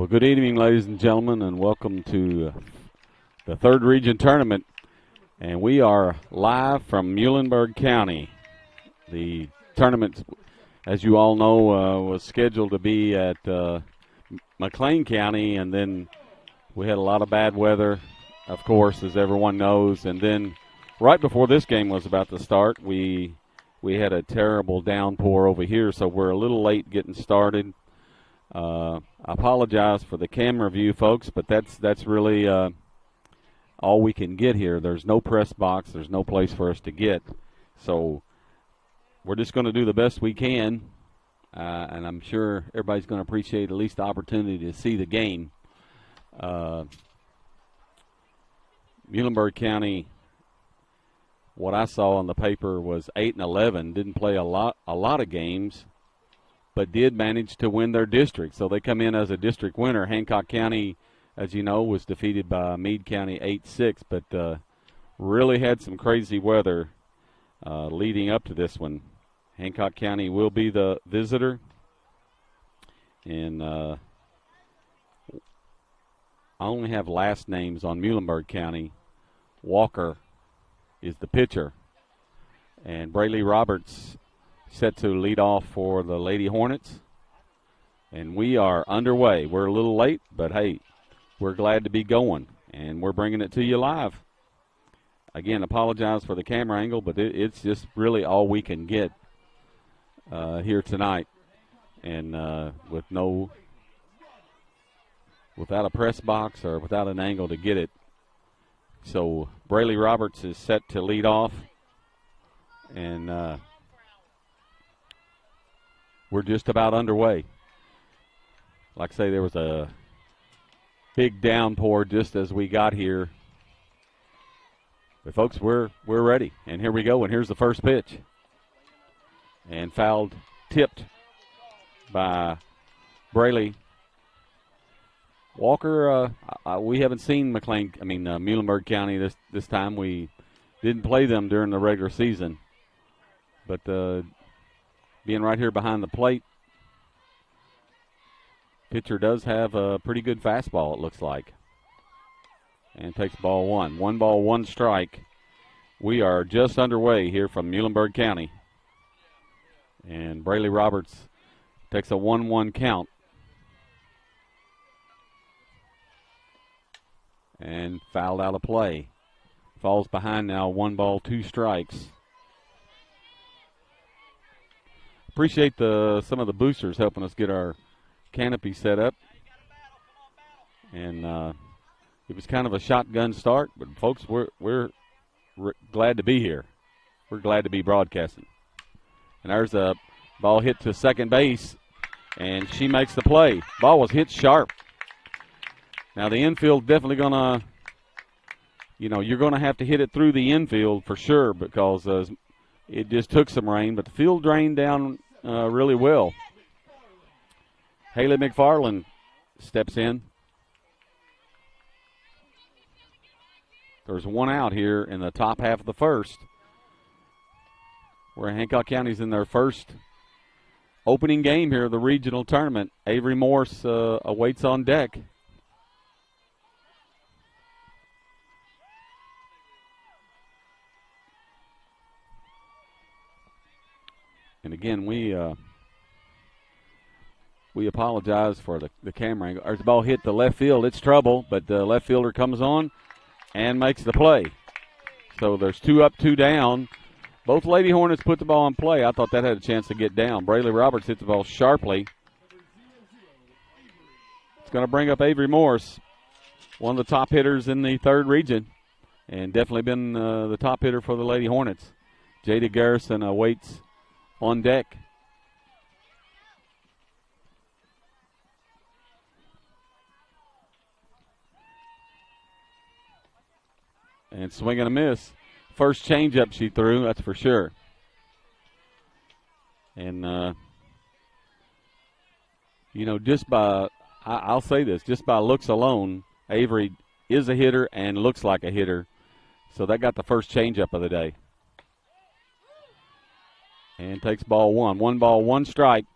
Well, good evening, ladies and gentlemen, and welcome to the third region tournament. And we are live from Muhlenberg County. The tournament, as you all know, was scheduled to be at McLean County, and then we had a lot of bad weather, of course, as everyone knows. And then right before this game was about to start, we had a terrible downpour over here, so we're a little late getting started. I apologize for the camera view, folks, but that's really all we can get here. There's no press box. There's no place for us to get. So we're just going to do the best we can, and I'm sure everybody's going to appreciate at least the opportunity to see the game. Muhlenberg County, what I saw on the paper was 8-11. Didn't play a lot of games, but did manage to win their district. So they come in as a district winner. Hancock County, as you know, was defeated by Meade County 8-6, but really had some crazy weather leading up to this one. Hancock County will be the visitor. And I only have last names on Muhlenberg County. Walker is the pitcher. And Brayley Roberts set to lead off for the Lady Hornets. And we are underway. We're a little late, but hey, we're glad to be going. And we're bringing it to you live. Again, apologize for the camera angle, but it's just really all we can get here tonight. And without a press box or without an angle to get it. So Brayley Roberts is set to lead off. And we're just about underway. Like I say, there was a big downpour just as we got here. But folks, we're ready. And here we go. And here's the first pitch. And fouled, tipped by Brayley. Walker, we haven't seen Muhlenberg County this time. We didn't play them during the regular season. But being right here behind the plate, pitcher does have a pretty good fastball, it looks like. And takes ball one. 1 ball, 1 strike. We are just underway here from Muhlenberg County. And Brayley Roberts takes a 1-1 count. And fouled out of play. Falls behind now, 1 ball, 2 strikes. Appreciate some of the boosters helping us get our canopy set up. And it was kind of a shotgun start, but folks, we're glad to be here. We're glad to be broadcasting. And there's a ball hit to second base, and she makes the play. Ball was hit sharp. Now the infield definitely gonna, you're gonna have to hit it through the infield for sure because it just took some rain, but the field drained down really well. Haley McFarland steps in. There's 1 out here in the top half of the first, where Hancock County's in their first opening game here of the regional tournament. Avery Morse awaits on deck. And again, we apologize for the camera angle. There's the ball hit to left field. It's trouble, but the left fielder comes on and makes the play. So there's 2 up, 2 down. Both Lady Hornets put the ball in play. I thought that had a chance to get down. Brayley Roberts hit the ball sharply. It's going to bring up Avery Morse, one of the top hitters in the third region, and definitely been the top hitter for the Lady Hornets. Jada Garrison awaits on deck. And swing and a miss. First changeup she threw, that's for sure. And, just by, I'll say this, just by looks alone, Avery is a hitter and looks like a hitter. So that got the first changeup of the day. And takes ball 1. 1 ball, 1 strike.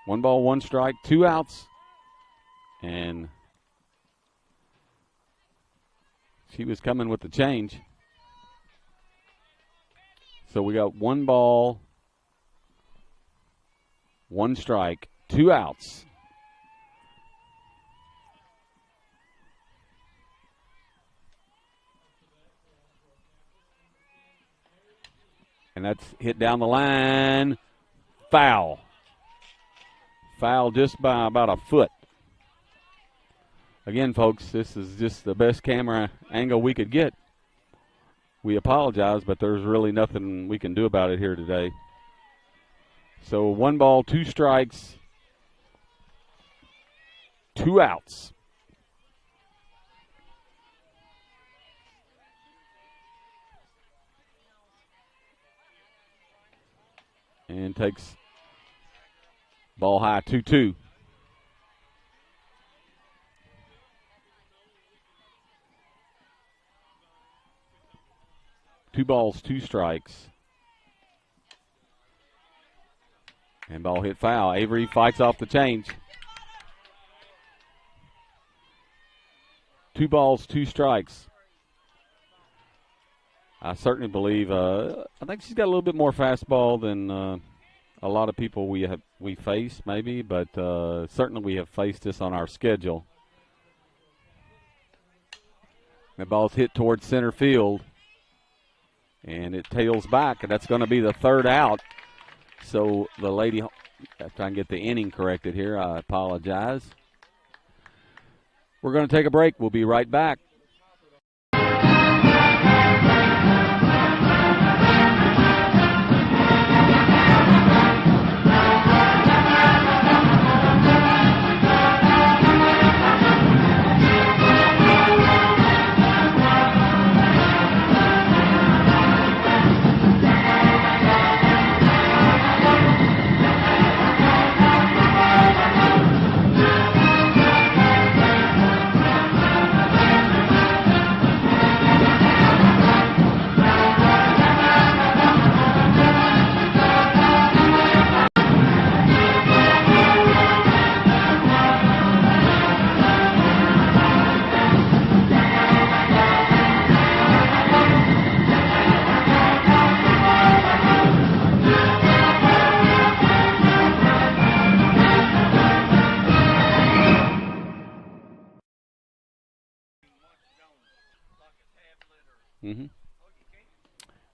1 ball, 1 strike, 2 outs. And she was coming with the change. So we got 1 ball, 1 strike, 2 outs. And that's hit down the line. Foul. Foul just by about a foot. Again, folks, this is just the best camera angle we could get. We apologize, but there's really nothing we can do about it here today. So 1 ball, 2 strikes, 2 outs. And takes ball high, 2-2. Two balls, 2 strikes. And ball hit foul. Avery fights off the change. 2 balls, 2 strikes. I certainly believe, I think she's got a little bit more fastball than a lot of people we face, maybe, but certainly we have faced this on our schedule. The ball's hit towards center field, and it tails back, and that's going to be the 3rd out. So the lady, after I can get the inning corrected here, I apologize. We're going to take a break. We'll be right back.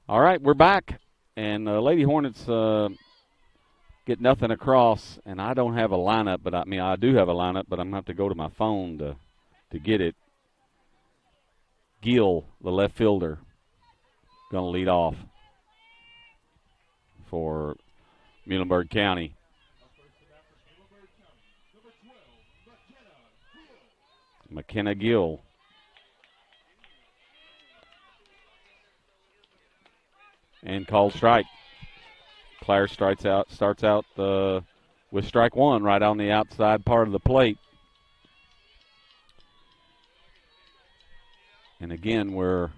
All right, we're back, and Lady Hornets get nothing across, and I don't have a lineup, but I do have a lineup, but I'm going to have to go to my phone to get it. Gill, the left fielder, going to lead off for Muhlenberg County. McKenna Gill. And called strike. Claire starts out with strike 1 right on the outside part of the plate. And again, we're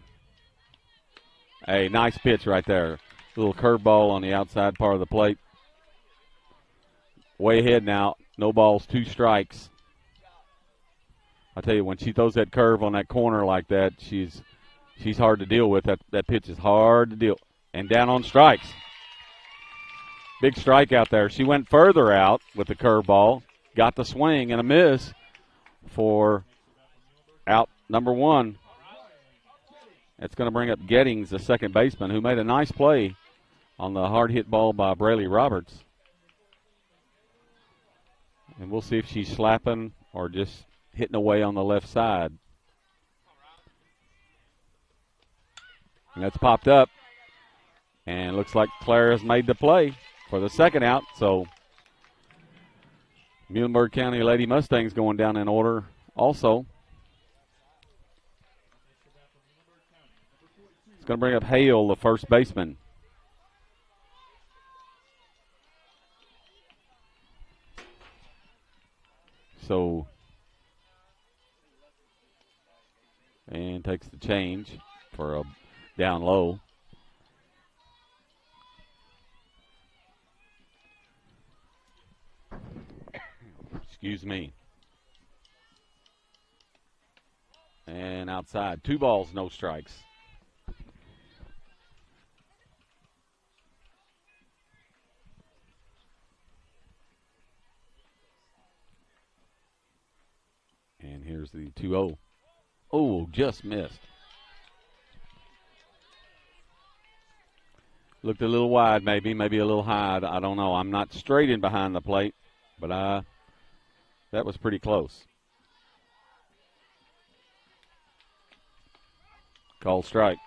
a nice pitch right there. Little curveball on the outside part of the plate. Way ahead now. No balls, 2 strikes. I tell you, when she throws that curve on that corner like that, she's hard to deal with. That pitch is hard to deal. And down on strikes. Big strike out there. She went further out with the curveball. Got the swing and a miss for out number 1. That's going to bring up Gettings, the second baseman, who made a nice play on the hard hit ball by Braylee Roberts. And we'll see if she's slapping or just hitting away on the left side. And that's popped up. And it looks like Claire has made the play for the second out. So Muhlenberg County Lady Mustangs going down in order also. It's going to bring up Hale, the first baseman. So, and takes the change for a down low. Excuse me. And outside. 2 balls, no strikes. And here's the 2-0. Oh, just missed. Looked a little wide, maybe a little high. I don't know. I'm not straight in behind the plate, but that was pretty close. Call strike.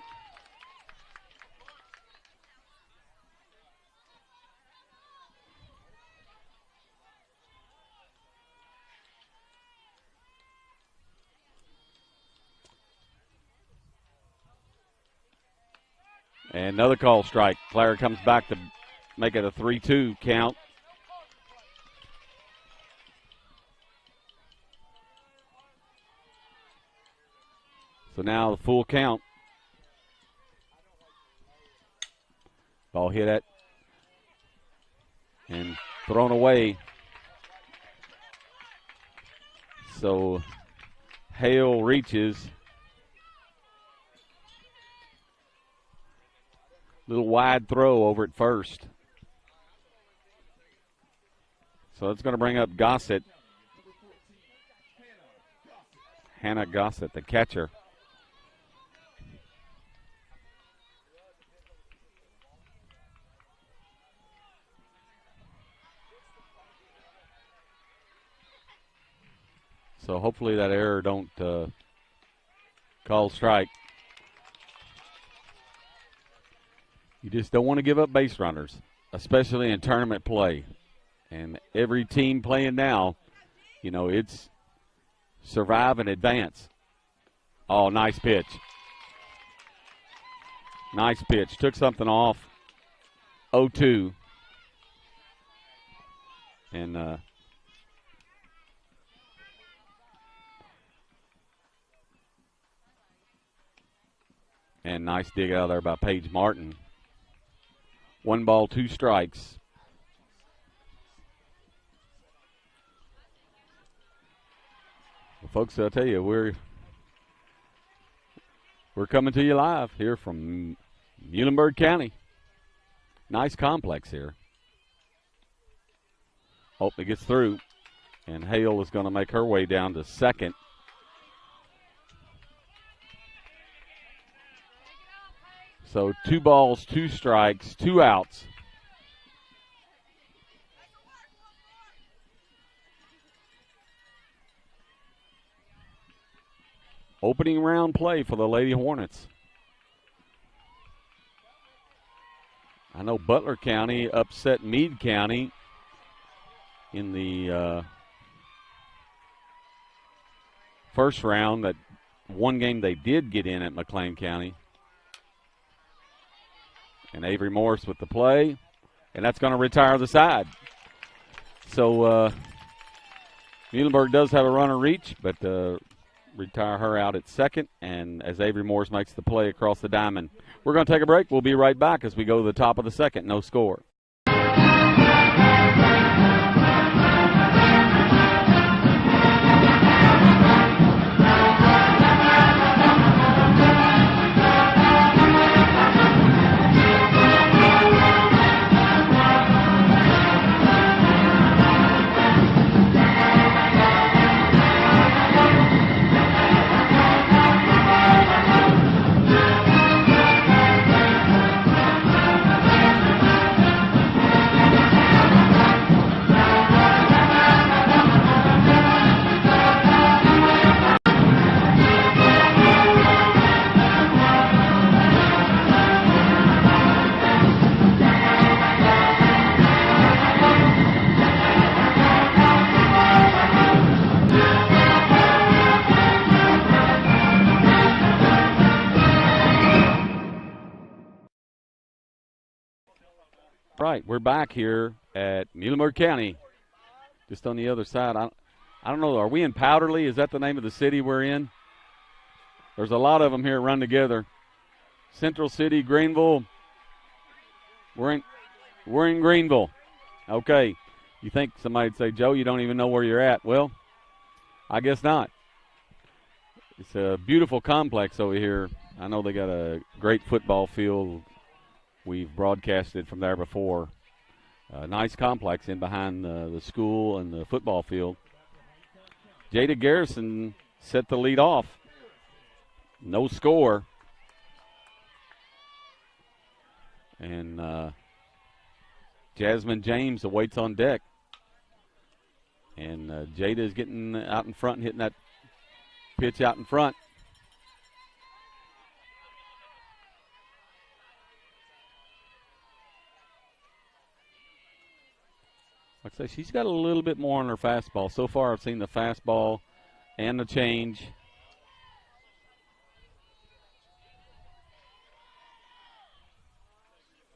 And another call strike. Player comes back to make it a 3-2 count. So now the full count. Ball hit it and thrown away. So Hale reaches. Little wide throw over at first. So it's going to bring up Gossett. Hannah Gossett, the catcher. So hopefully that error don't call strike. You just don't want to give up base runners, especially in tournament play. And every team playing now, you know, it's survive and advance. Oh, nice pitch. Nice pitch. Took something off. 0-2. And nice dig out there by Paige Martin. 1 ball, 2 strikes. Well, folks, I'll tell you, we're coming to you live here from Muhlenberg County. Nice complex here. Hope it gets through. And Hale is going to make her way down to second. So 2 balls, 2 strikes, 2 outs. Opening round play for the Lady Hornets. I know Butler County upset Meade County in the first round. That one game they did get in at McLean County. And Avery Morris with the play. And that's going to retire the side. So Muhlenberg does have a runner reach, but retire her out at second. And as Avery Morris makes the play across the diamond. We're going to take a break. We'll be right back as we go to the top of the second. No score. Right, we're back here at Muhlenberg County, just on the other side. I don't know, are we in Powderly? Is that the name of the city we're in? There's a lot of them here run together. Central City, Greenville. We're in Greenville. Okay, You think somebody'd say, Joe, you don't even know where you're at. Well, I guess not. It's a beautiful complex over here. I know they got a great football field. We've broadcasted from there before. A nice complex in behind the school and the football field. Jada Garrison set the lead off. No score. And Jasmine James awaits on deck. And Jada is getting out in front and hitting that pitch out in front. Like I say, she's got a little bit more on her fastball. So far, I've seen the fastball and the change.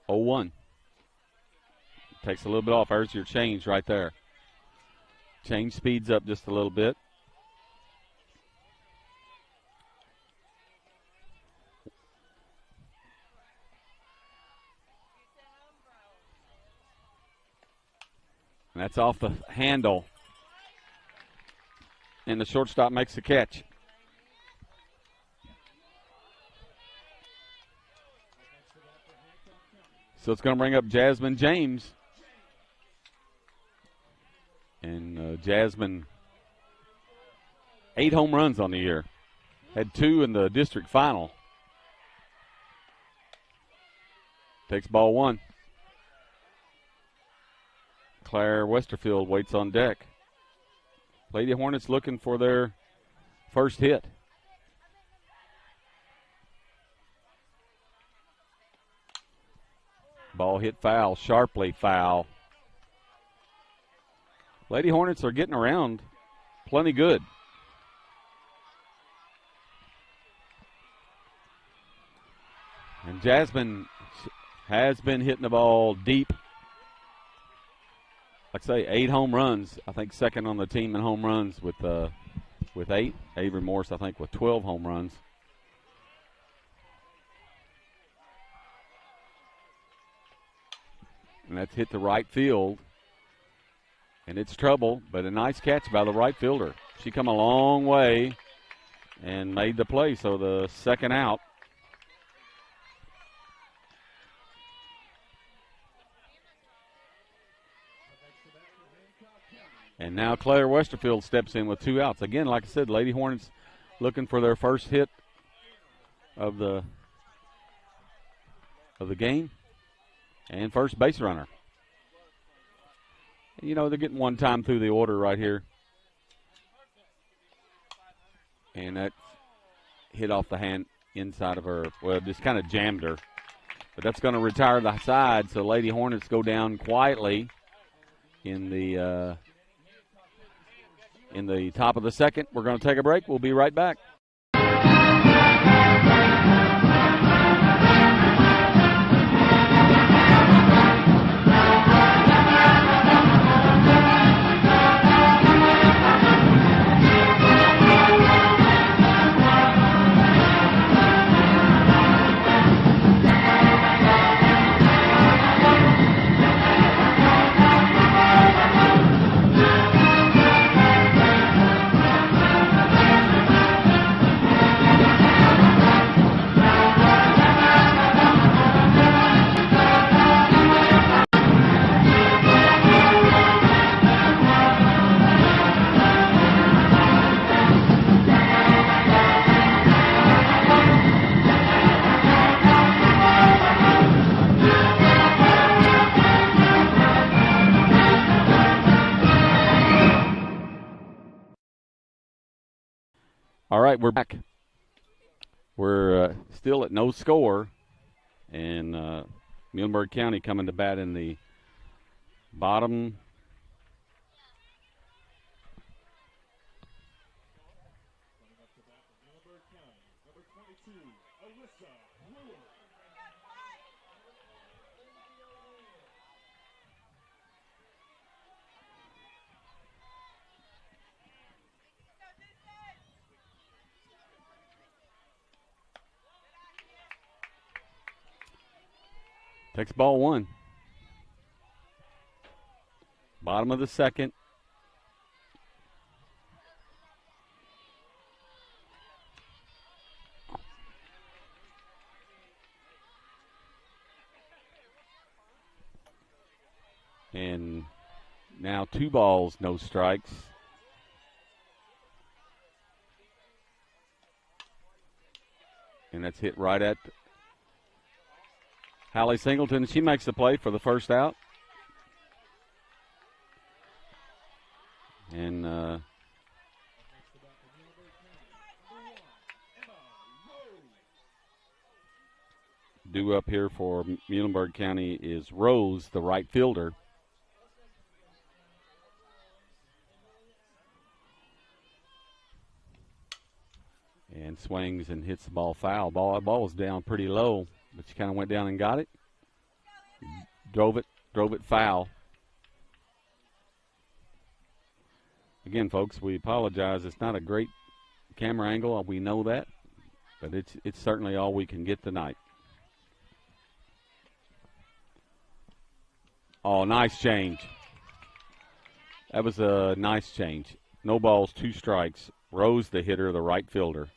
Oh, 1. Takes a little bit off. There's your change right there. Change speeds up just a little bit. And that's off the handle. And the shortstop makes the catch. So it's going to bring up Jasmine James. And Jasmine, 8 home runs on the year. Had 2 in the district final. Takes ball 1. Claire Westerfield waits on deck. Lady Hornets looking for their first hit. Ball hit foul, sharply foul. Lady Hornets are getting around plenty good. And Jasmine has been hitting the ball deep. Like I say, 8 home runs. I think second on the team in home runs with 8. Avery Morse, I think, with 12 home runs. And that's hit the right field. And it's trouble, but a nice catch by the right fielder. She come a long way and made the play, so the second out. And now Claire Westerfield steps in with 2 outs. Again, like I said, Lady Hornets looking for their first hit of the game and first base runner. You know, they're getting one time through the order right here. And that hit off the hand inside of her. Well, just kind of jammed her. But that's going to retire the side, so Lady Hornets go down quietly in the top of the second. We're going to take a break. We'll be right back. All right, we're back. We're still at no score, and Muhlenberg County coming to bat in the bottom. Takes ball 1. Bottom of the second. And now 2 balls, no strikes. And that's hit right at Hallie Singleton. She makes the play for the first out. And due up here for Muhlenberg County is Rose, the right fielder. And swings and hits the ball foul. Ball was down pretty low, but she kind of went down and got it. Drove it foul. Again, folks, we apologize. It's not a great camera angle. We know that, but it's certainly all we can get tonight. Oh, nice change. That was a nice change. No balls, 2 strikes. Rose, the hitter, the right fielder.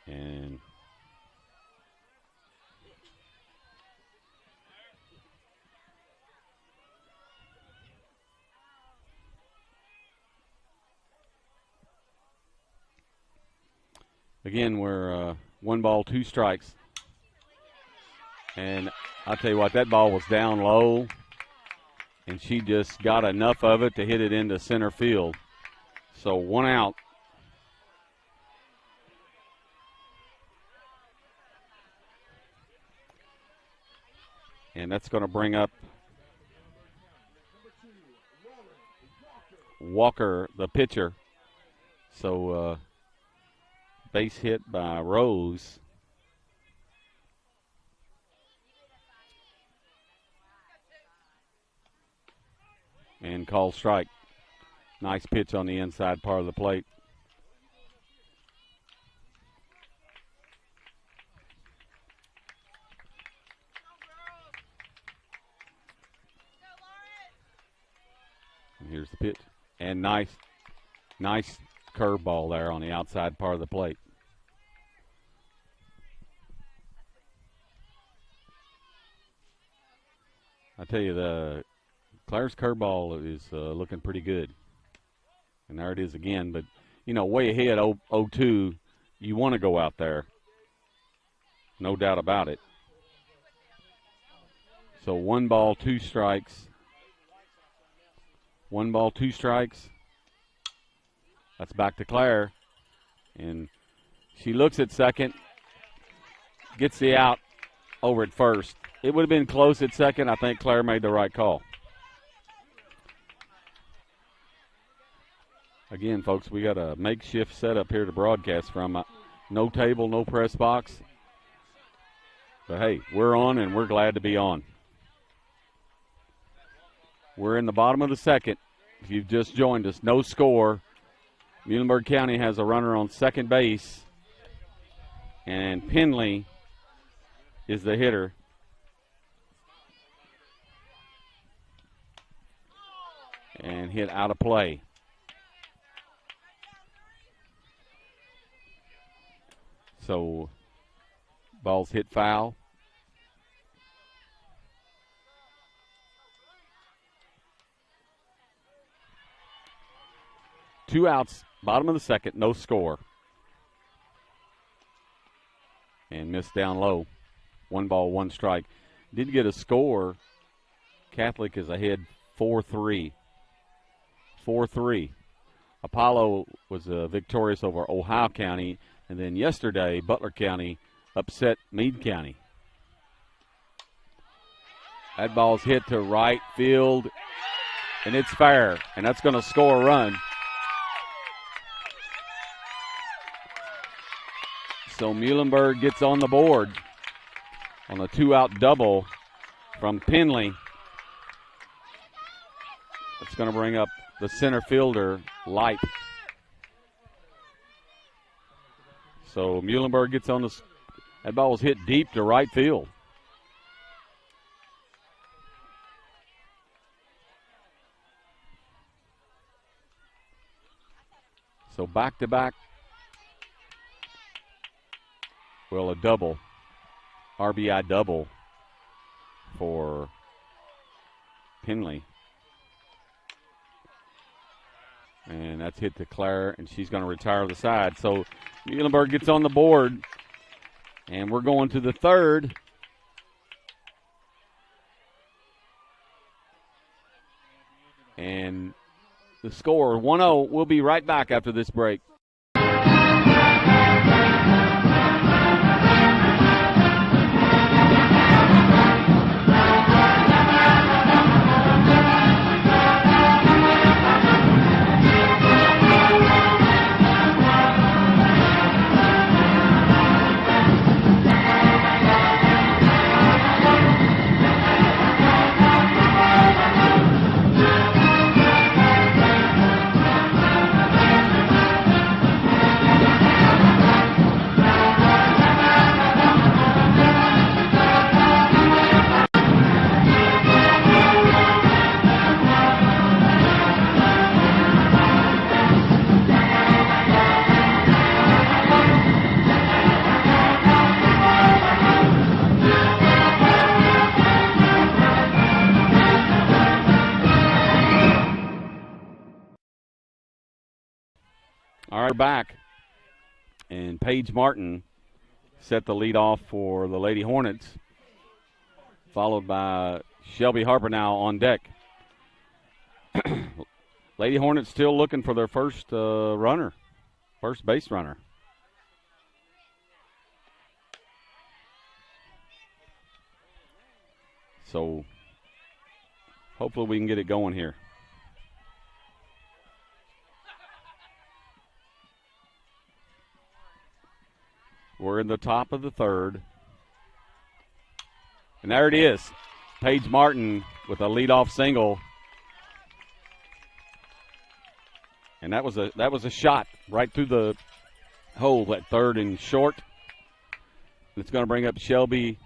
And again, we're 1 ball, 2 strikes. And I'll tell you what, that ball was down low, and she just got enough of it to hit it into center field. So 1 out. And that's going to bring up Walker, the pitcher. So base hit by Rose. And call strike. Nice pitch on the inside part of the plate. And here's the pitch. And nice curveball there on the outside part of the plate. I tell you, Claire's curveball is looking pretty good. And there it is again. But, way ahead 0-2, you want to go out there. No doubt about it. So 1 ball, 2 strikes. 1 ball, 2 strikes. That's back to Claire. And she looks at second. Gets the out over at first. It would have been close at second. I think Claire made the right call. Again, folks, we got a makeshift setup here to broadcast from. No table, no press box. But, hey, we're on, and we're glad to be on. We're in the bottom of the second. If you've just joined us, no score. Muhlenberg County has a runner on second base, and Penley is the hitter. And hit out of play. So, ball's hit foul. Two outs, bottom of the second, no score. And missed down low. 1 ball, 1 strike. Did get a score. Catholic is ahead 4-3. 4-3. Apollo was victorious over Ohio County. And then yesterday, Butler County upset Meade County. That ball's hit to right field, and it's fair. And that's going to score a run. So Muhlenberg gets on the board on a 2-out double from Penley. It's going to bring up the center fielder, Light. So Muhlenberg gets on the. That ball was hit deep to right field. So back-to-back. Well, a double. RBI double for Penley. And that's hit to Claire, and she's going to retire the side. So Muhlenberg gets on the board, and we're going to the third. And the score, 1-0. We'll be right back after this break. All right, we're back, and Paige Martin set the lead off for the Lady Hornets, followed by Shelby Harper now on deck. Lady Hornets still looking for their first runner, first base runner. So hopefully we can get it going here. We're in the top of the third. And there it is. Paige Martin with a leadoff single. And that was a shot right through the hole at third and short. It's going to bring up Shelby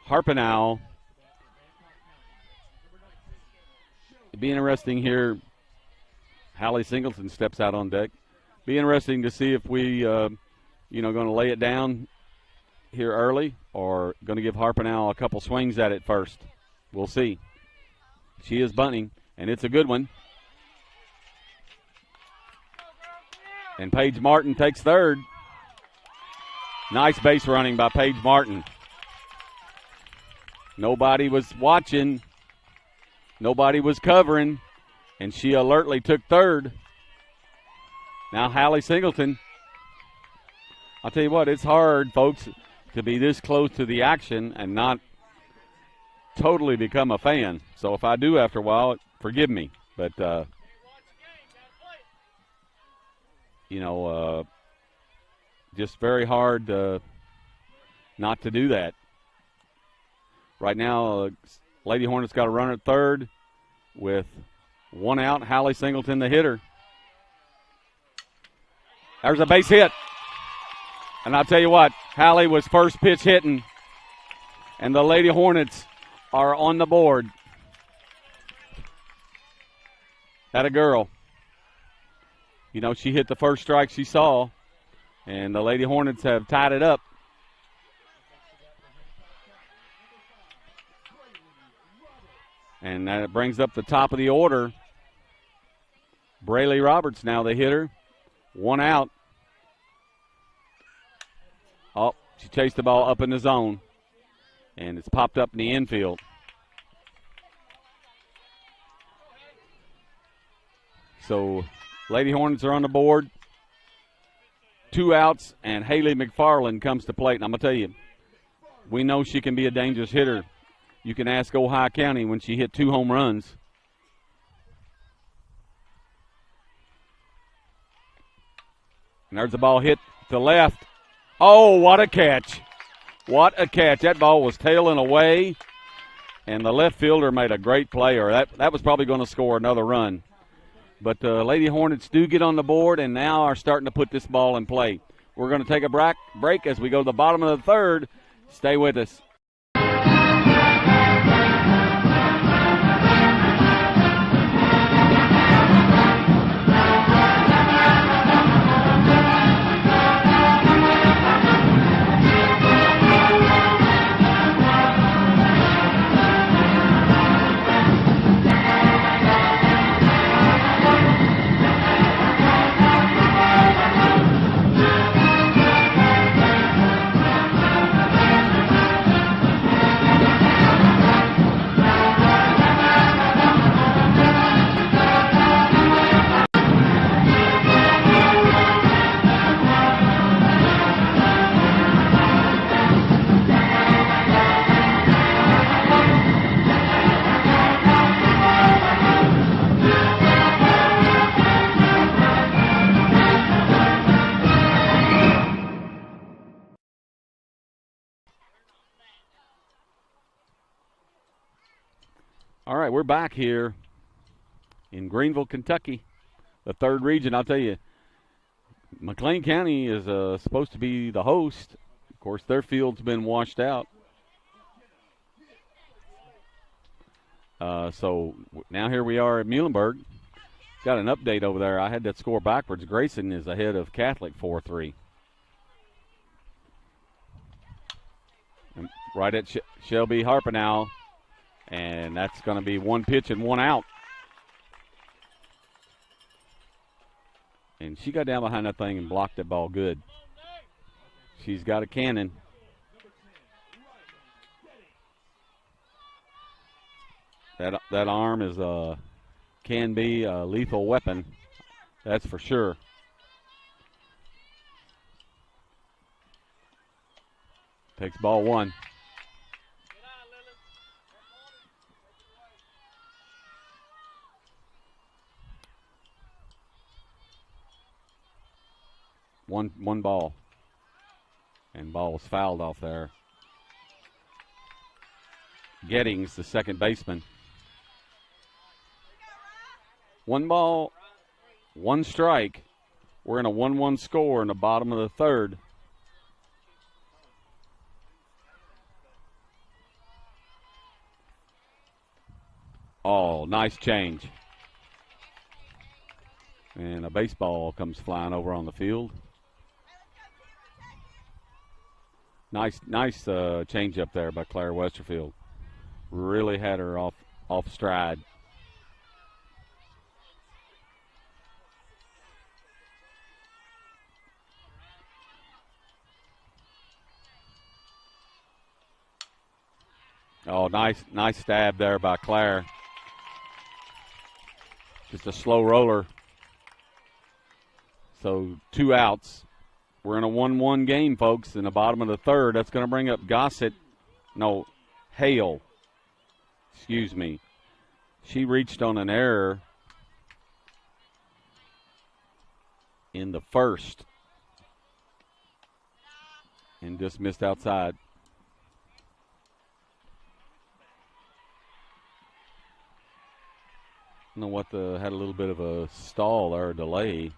Harpenow. It'd be interesting here. Hallie Singleton steps out on deck. Be interesting to see if we going to lay it down here early or going to give Harpenow a couple swings at it first. We'll see. She is bunting, and it's a good one. And Paige Martin takes third. Nice base running by Paige Martin. Nobody was watching. Nobody was covering, and she alertly took third. Now Hallie Singleton. I'll tell you what, it's hard, folks, to be this close to the action and not totally become a fan. So if I do after a while, forgive me. But, just very hard not to do that. Right now, Lady Hornets got a runner at third with one out. Hallie Singleton, the hitter. There's a base hit. And I'll tell you what, Hallie was first pitch hitting, and the Lady Hornets are on the board. That a girl. She hit the first strike she saw, and the Lady Hornets have tied it up. And that brings up the top of the order. Braylee Roberts now the hitter. One out. Oh, she chased the ball up in the zone, and it's popped up in the infield. So Lady Hornets are on the board. 2 outs, and Haley McFarland comes to plate. And I'm going to tell you, we know she can be a dangerous hitter. You can ask Ohio County when she hit 2 home runs. And there's the ball hit to left. Oh, what a catch. What a catch. That ball was tailing away, and the left fielder made a great play, or that was probably going to score another run. But the Lady Hornets do get on the board and now are starting to put this ball in play. We're going to take a break as we go to the bottom of the third. Stay with us. All right, we're back here in Greenville, Kentucky, the third region. I'll tell you, McLean County is supposed to be the host. Of course, their field's been washed out. So now here we are at Muhlenberg. Got an update over there. I had that score backwards. Grayson is ahead of Catholic 4-3. Right at Shelby Harper now. And that's going to be one pitch and one out. And she got down behind that thing and blocked that ball good. She's got a cannon. That arm is can be a lethal weapon. That's for sure. Takes ball one. One ball. And ball was fouled off there. Gettings, the second baseman. One ball, one strike. We're in a 1-1 score in the bottom of the third. Oh, nice change. And a baseball comes flying over on the field. Nice change up there by Claire Westerfield. Really had her off stride. Oh, nice stab there by Claire. Just a slow roller. So 2 outs. We're in a 1-1 game, folks, in the bottom of the third. That's going to bring up Hale. Excuse me. She reached on an error in the first and just missed outside. I don't know what had a little bit of a stall or a delay.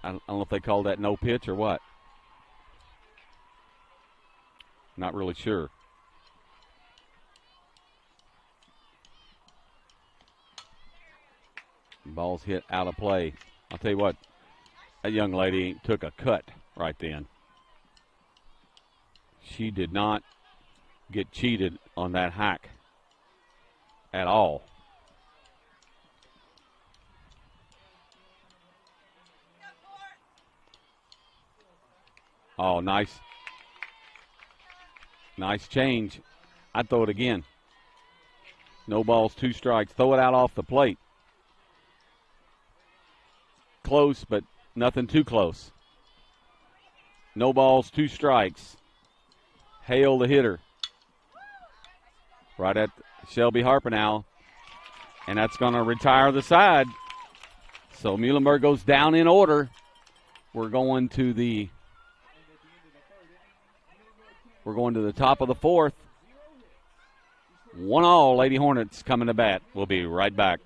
I don't know if they called that no pitch or what. Not really sure. Ball's hit out of play. I'll tell you what, that young lady took a cut right then. She did not get cheated on that hack at all. Oh, nice change. I'd throw it again. No balls, 2 strikes. Throw it out off the plate. Close, but nothing too close. No balls, 2 strikes. Hale the hitter. Right at Shelby Harper now. And that's going to retire the side. So Muhlenberg goes down in order. We're going to the top of the fourth. 1-1, Lady Hornets coming to bat. We'll be right back.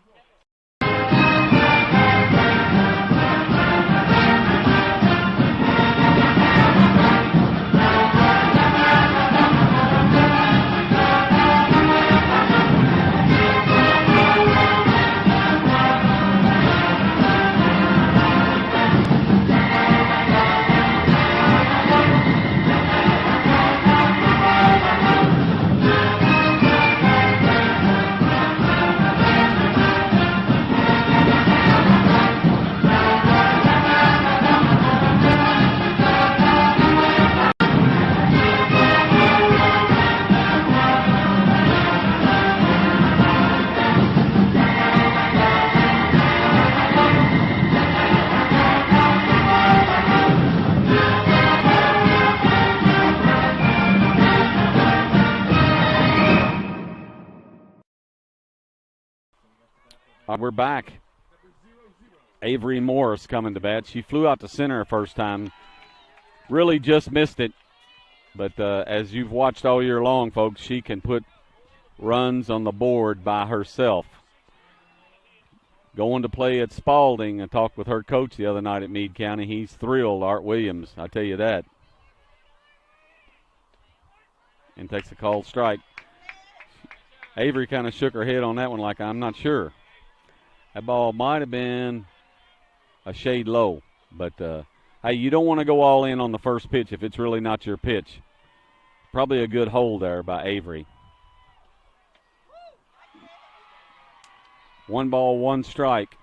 We're back. Avery Morris coming to bat. She flew out to center first time. Really just missed it. But as you've watched all year long, folks, she can put runs on the board by herself. Going to play at Spalding. I talked with her coach the other night at Meade County. He's thrilled, Art Williams, I tell you that. And takes a called strike. Avery kind of shook her head on that one like, I'm not sure. That ball might have been a shade low. But, hey, you don't want to go all in on the first pitch if it's really not your pitch. Probably a good hold there by Avery. 1 ball, 1 strike.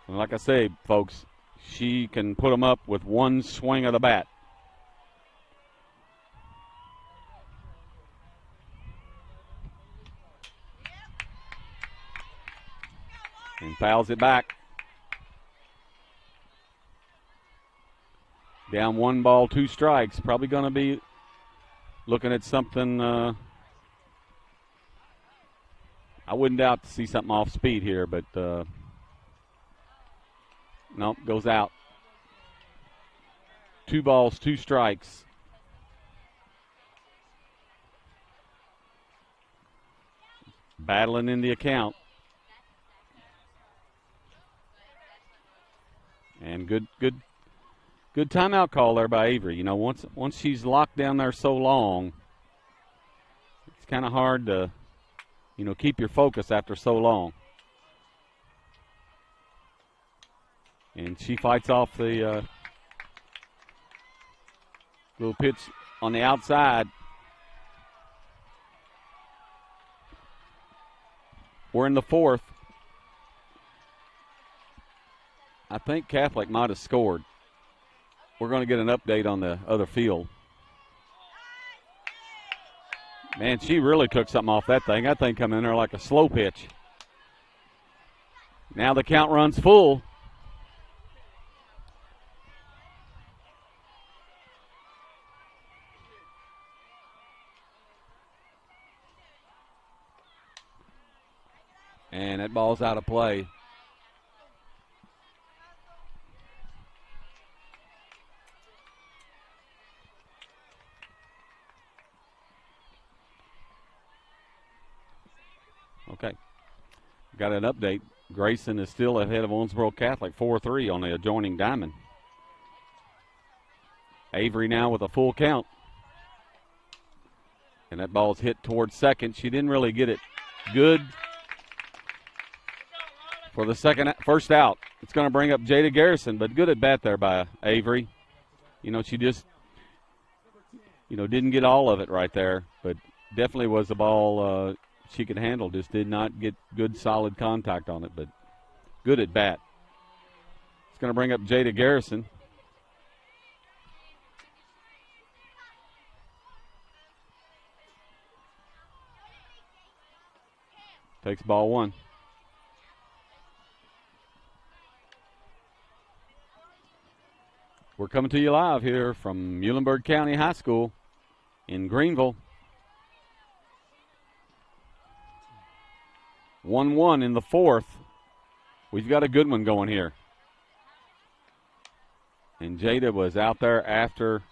And like I say, folks, she can put them up with one swing of the bat. And fouls it back. Down 1 ball, 2 strikes. Probably going to be looking at something. I wouldn't doubt to see something off speed here, but nope, goes out. 2 balls, 2 strikes. Battling in the account. And good timeout call there by Avery. You know, once she's locked down there so long, it's kind of hard to, you know, keep your focus after so long. And she fights off the little pitch on the outside. We're in the 4th. I think Catholic might have scored. We're going to get an update on the other field. Man, she really took something off that thing. That thing come in there like a slow pitch. Now the count runs full. And that ball's out of play. Okay. Got an update. Grayson is still ahead of Owensboro Catholic 4-3 on the adjoining diamond. Avery now with a full count. And that ball's hit towards second. She didn't really get it good for the first out. It's going to bring up Jada Garrison, but good at bat there by Avery. You know, she just, you know, didn't get all of it right there, but definitely was the ball she could handle. Just did not get good, solid contact on it, but good at bat. It's going to bring up Jada Garrison. Takes ball 1. We're coming to you live here from Muhlenberg County High School in Greenville. 1-1 in the 4th. We've got a good one going here. And Jada was out there after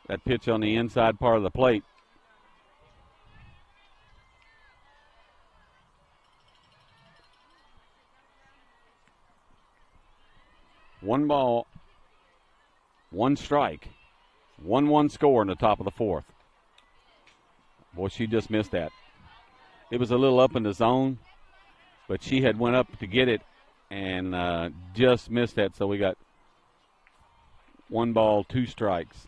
that pitch on the inside part of the plate. One ball, 1 strike. 1-1 score in the top of the 4th. Boy, she just missed that. It was a little up in the zone, but she had went up to get it and just missed that. So we got 1 ball, 2 strikes.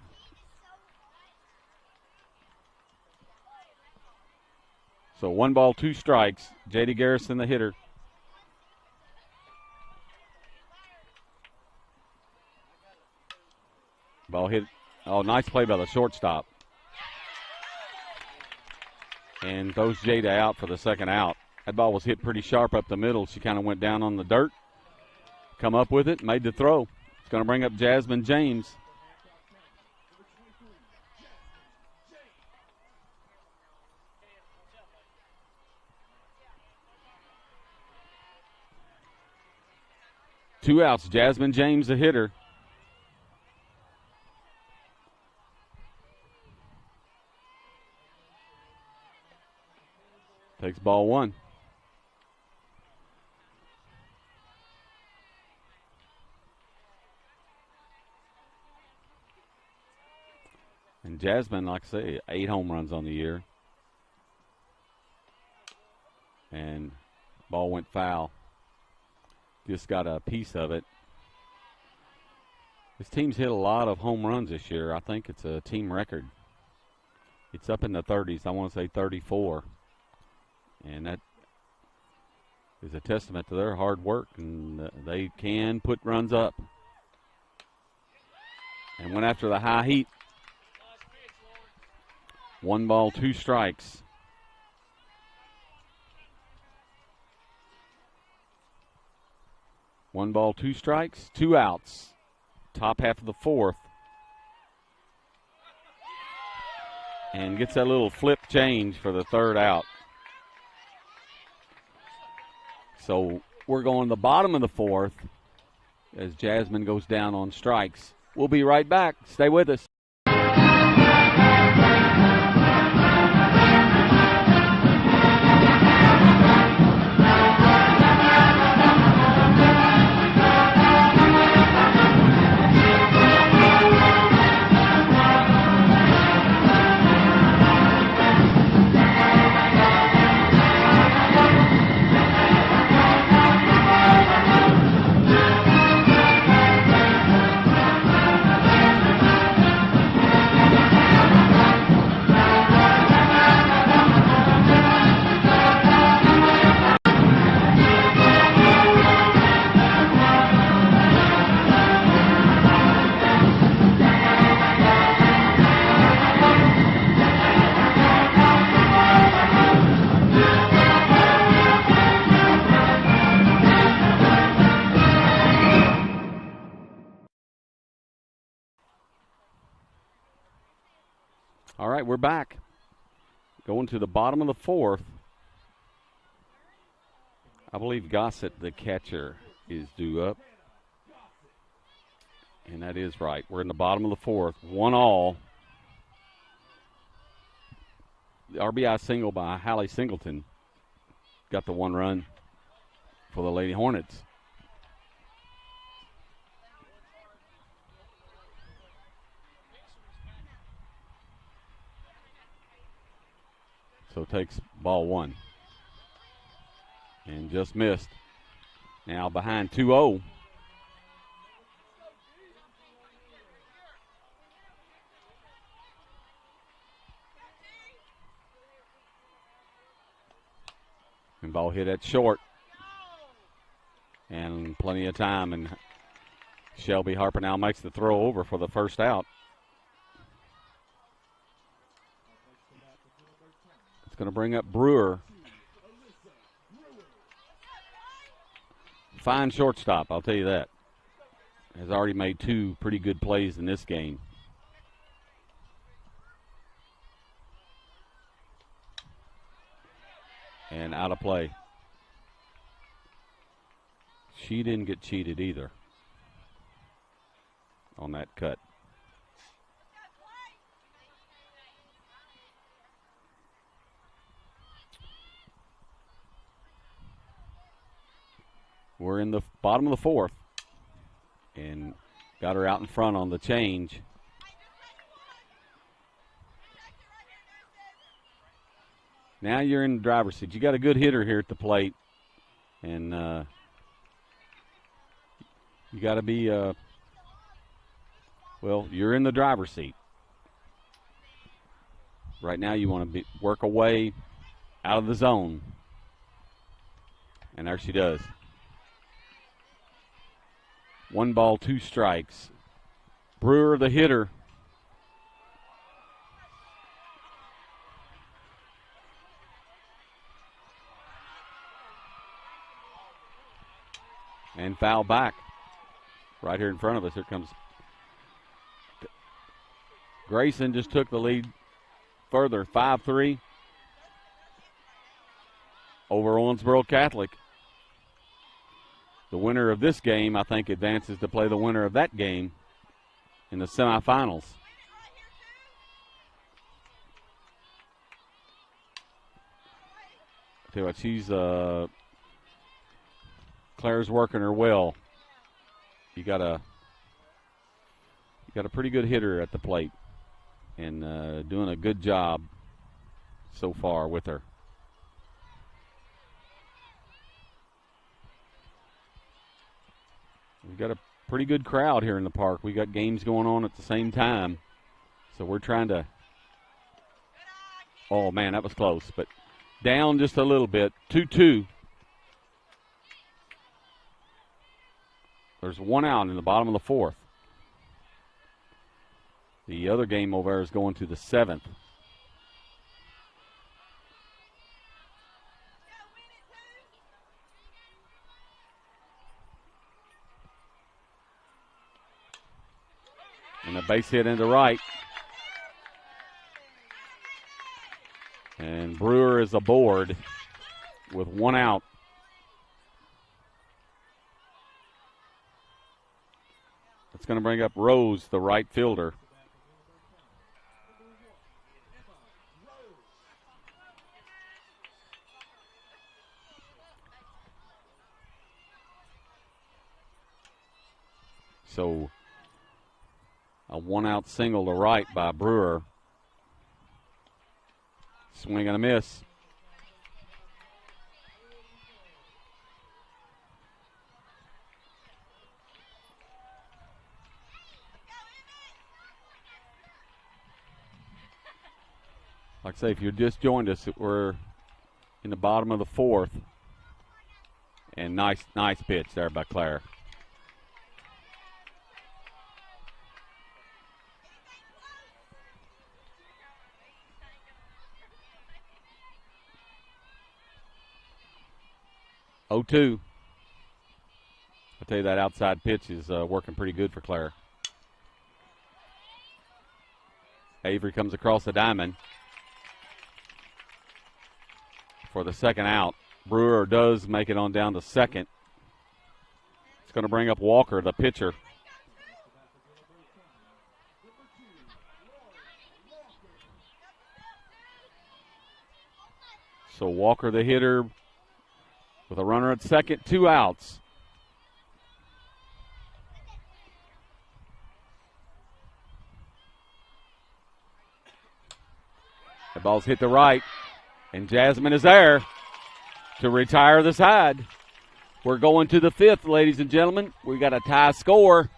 So 1 ball, 2 strikes. J.D. Garrison, the hitter. Ball hit. Oh, nice play by the shortstop. And throws Jada out for the second out. That ball was hit pretty sharp up the middle. She kind of went down on the dirt, come up with it, made the throw. It's going to bring up Jasmine James. 2 outs. Jasmine James, the hitter. Takes ball 1. And Jasmine, like I say, 8 home runs on the year. And ball went foul. Just got a piece of it. This team's hit a lot of home runs this year. I think it's a team record. It's up in the 30s. I want to say 34. And that is a testament to their hard work, and they can put runs up. And went after the high heat. 1 ball, 2 strikes. One ball, 2 strikes, 2 outs. Top half of the 4th. And gets that little flip change for the 3rd out. So we're going to the bottom of the 4th as Jasmine goes down on strikes. We'll be right back. Stay with us. All right, we're back. Going to the bottom of the 4th. I believe Gossett, the catcher, is due up. And that is right. We're in the bottom of the 4th. 1-all. The RBI single by Hallie Singleton got the 1 run for the Lady Hornets. So takes ball 1. And just missed. Now behind 2-0. And ball hit at short. And plenty of time. And Shelby Harper now makes the throw over for the 1st out. It's going to bring up Brewer. Fine shortstop, I'll tell you that. Has already made 2 pretty good plays in this game. And out of play. She didn't get cheated either on that cut. We're in the bottom of the 4th. And got her out in front on the change. Now you're in the driver's seat. You got a good hitter here at the plate. And you got to be, well, you're in the driver's seat. Right now you want to work away out of the zone. And there she does. 1 ball, 2 strikes. Brewer, the hitter. And foul back. Right here in front of us. Here comes Grayson. Just took the lead further. 5-3 over Owensboro Catholic. the winner of this game, I think, advances to play the winner of that game in the semifinals. Tell you what, she's Claire's working her well. You got a pretty good hitter at the plate, and doing a good job so far with her. We've got a pretty good crowd here in the park. We got games going on at the same time, so we're trying to. Oh man, that was close, but down just a little bit. 2-2. There's one out in the bottom of the fourth. The other game over there is going to the seventh. And a base hit into right. And Brewer is aboard with one out. It's going to bring up Rose, the right fielder. So a one-out single to right by Brewer. Swing and a miss. Like I say, if you just joined us, we're in the bottom of the fourth. And nice pitch there by Claire. Oh, 2. I'll tell you, that outside pitch is working pretty good for Claire. Avery comes across the diamond for the second out. Brewer does make it on down to second. It's going to bring up Walker, the pitcher. So Walker, the hitter, with a runner at second, 2 outs. The ball's hit to right, and Jasmine is there to retire the side. We're going to the fifth, ladies and gentlemen. We got a tie score,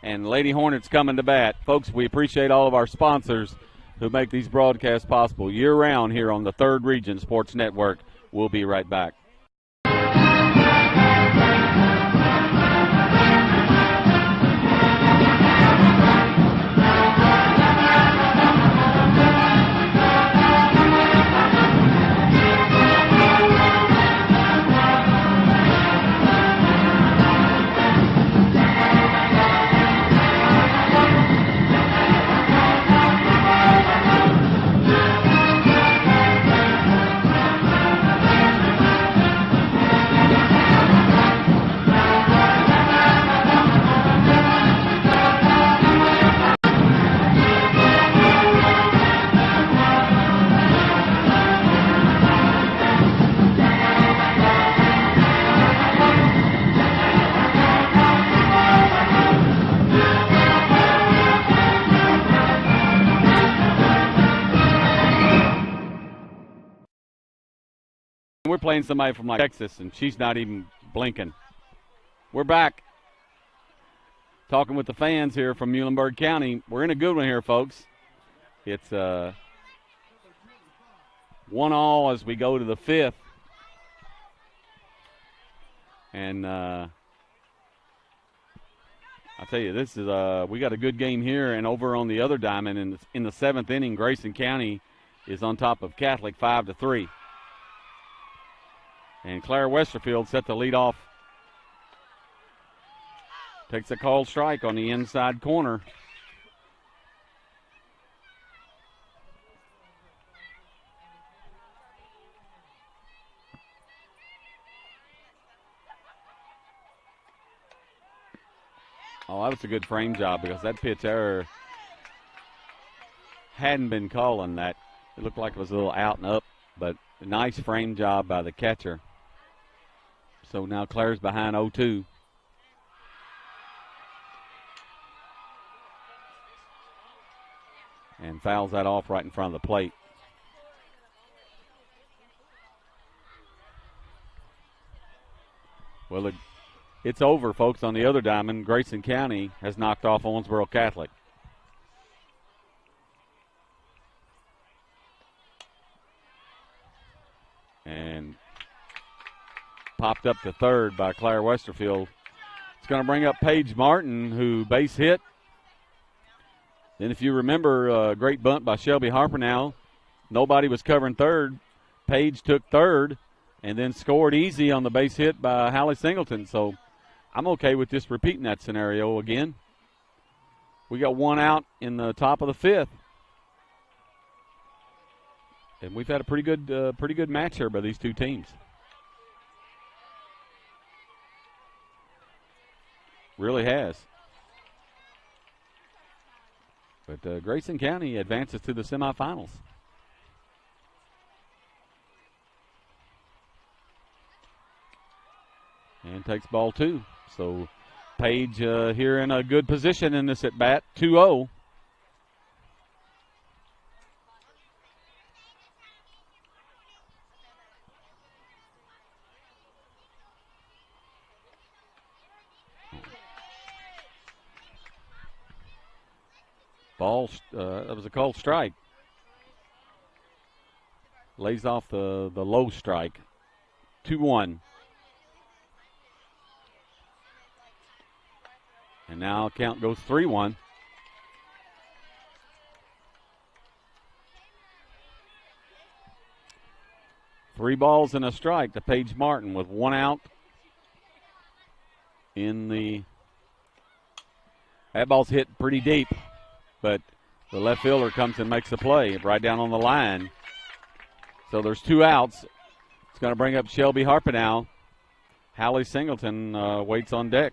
and Lady Hornets coming to bat. Folks, we appreciate all of our sponsors who make these broadcasts possible year-round here on the Third Region Sports Network. We'll be right back. We're playing somebody from like Texas, and she's not even blinking. We're back. Talking with the fans here from Muhlenberg County. We're in a good one here, folks. It's 1-1 as we go to the fifth. And I tell you, this is we got a good game here, and over on the other diamond in the seventh inning, Grayson County is on top of Catholic 5-3. And Claire Westerfield set the lead off. Takes a called strike on the inside corner. Oh, that was a good frame job because that pitch error hadn't been calling that. It looked like it was a little out and up, but a nice frame job by the catcher. So now Claire's behind 0-2. And fouls that off right in front of the plate. Well, it's over, folks, on the other diamond. Grayson County has knocked off Owensboro Catholic. And popped up to third by Claire Westerfield. It's going to bring up Paige Martin, who base hit. Then if you remember, a great bunt by Shelby Harper now. Nobody was covering third. Paige took third and then scored easy on the base hit by Hallie Singleton. So I'm okay with just repeating that scenario again. We got one out in the top of the fifth. And we've had a pretty good match here by these two teams. Really has. But Grayson County advances to the semifinals. And takes ball two. So Paige here in a good position in this at bat, 2-0. Ball, that was a called strike. Lays off the low strike. 2-1. And now count goes 3-1. Three balls and a strike to Paige Martin with one out in the. That ball's hit pretty deep. But the left fielder comes and makes the play right down on the line. So there's two outs. It's going to bring up Shelby Harper now. Hallie Singleton waits on deck.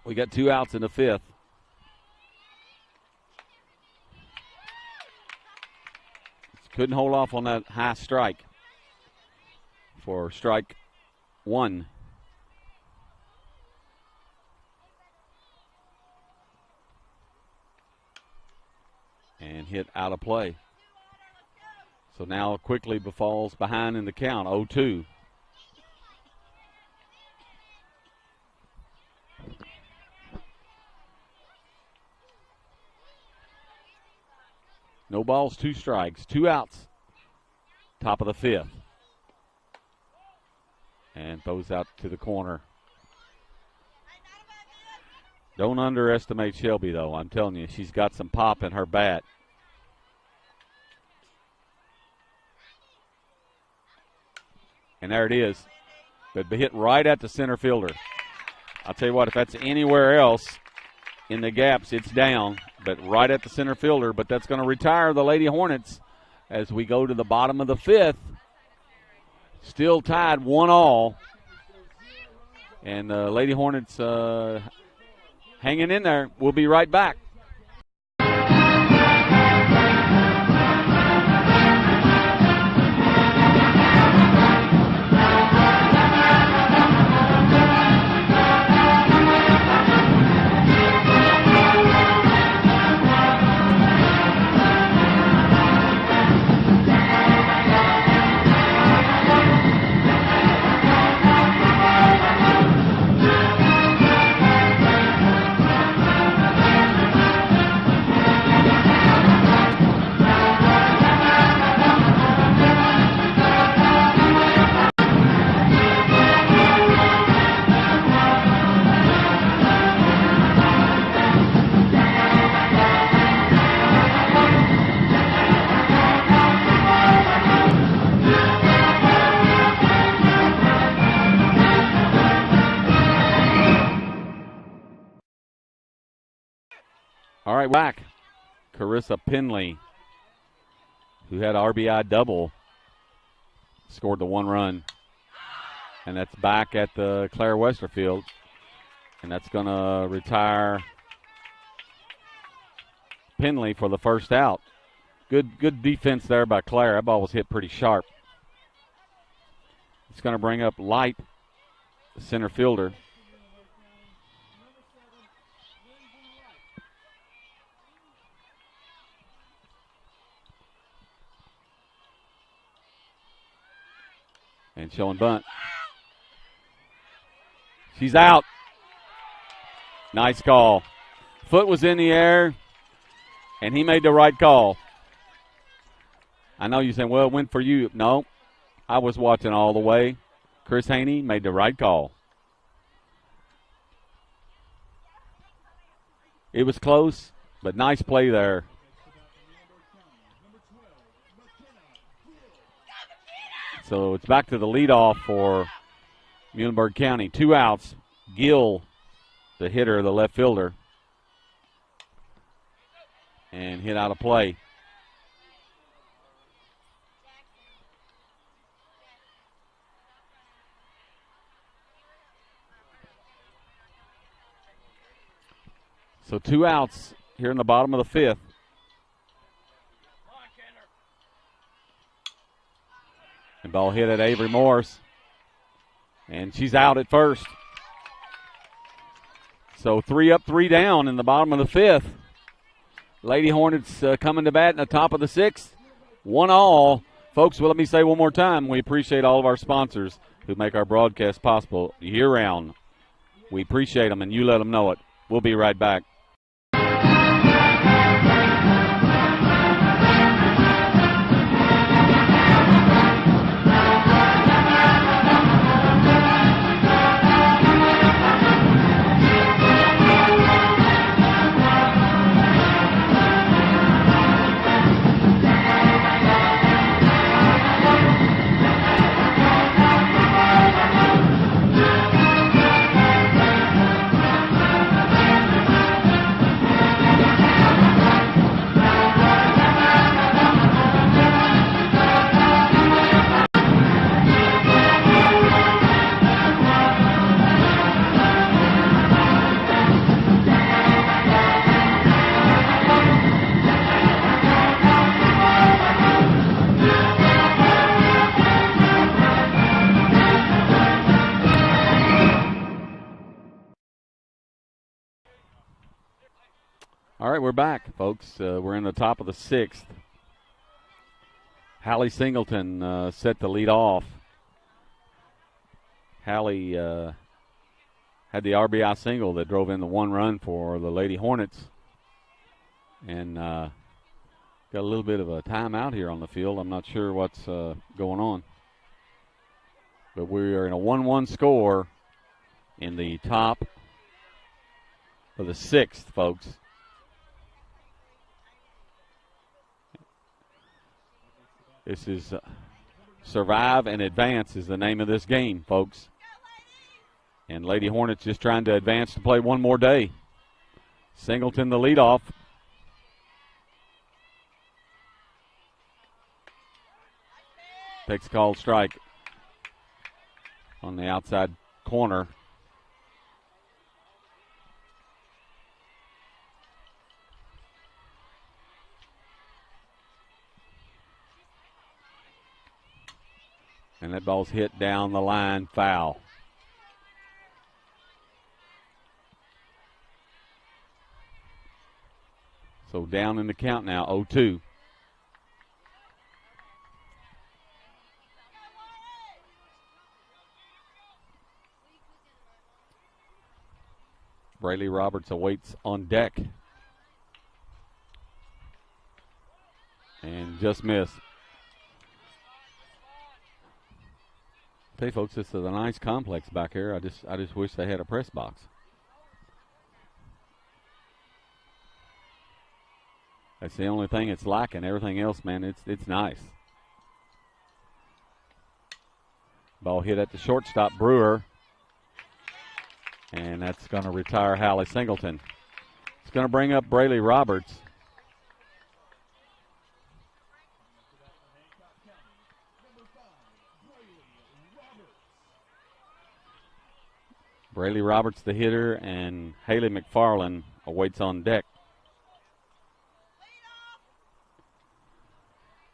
We got two outs in the fifth. Couldn't hold off on that high strike for strike one. And hit out of play. So now quickly falls behind in the count, 0-2. No balls, two strikes, two outs. Top of the fifth. And throws out to the corner. Don't underestimate Shelby, though. I'm telling you, she's got some pop in her bat. And there it is. But hit right at the center fielder. I'll tell you what, if that's anywhere else in the gaps, it's down. But right at the center fielder. But that's going to retire the Lady Hornets as we go to the bottom of the fifth. Still tied 1-1. And Lady Hornets hanging in there. We'll be right back. All right, back. Carissa Penley, who had RBI double, scored the 1 run. And that's back at the Claire Westerfield. And that's going to retire Penley for the first out. Good defense there by Claire. That ball was hit pretty sharp. It's going to bring up Light, the center fielder. And showing bunt. She's out. Nice call. Foot was in the air, and he made the right call. I know you're saying, well, it went for you. No, I was watching all the way. Chris Haney made the right call. It was close, but nice play there. So it's back to the leadoff for Muhlenberg County. 2 outs. Gill, the hitter, the left fielder, and hit out of play. So 2 outs here in the bottom of the 5th. And ball hit at Avery Morris. And she's out at first. So 3 up, 3 down in the bottom of the 5th. Lady Hornets coming to bat in the top of the 6th. 1 all. Folks, well, let me say one more time, we appreciate all of our sponsors who make our broadcast possible year-round. We appreciate them, and you let them know it. We'll be right back. All right, we're back, folks. We're in the top of the 6th. Hallie Singleton set to lead off. Hallie had the RBI single that drove in the 1 run for the Lady Hornets. And got a little bit of a timeout here on the field. I'm not sure what's going on. But we are in a 1-1 score in the top of the 6th, folks. This is Survive and Advance is the name of this game, folks. And Lady Hornets just trying to advance to play one more day. Singleton the leadoff. Takes a called strike on the outside corner. And that ball's hit down the line, foul. So down in the count now, 0-2. Braylee Roberts awaits on deck. And just missed. Hey folks, this is a nice complex back here. I just wish they had a press box. That's the only thing it's lacking. Everything else, man, it's nice. Ball hit at the shortstop, Brewer. And that's going to retire Hallie Singleton. It's going to bring up Braylee Roberts. Braylee Roberts, the hitter, and Haley McFarland awaits on deck.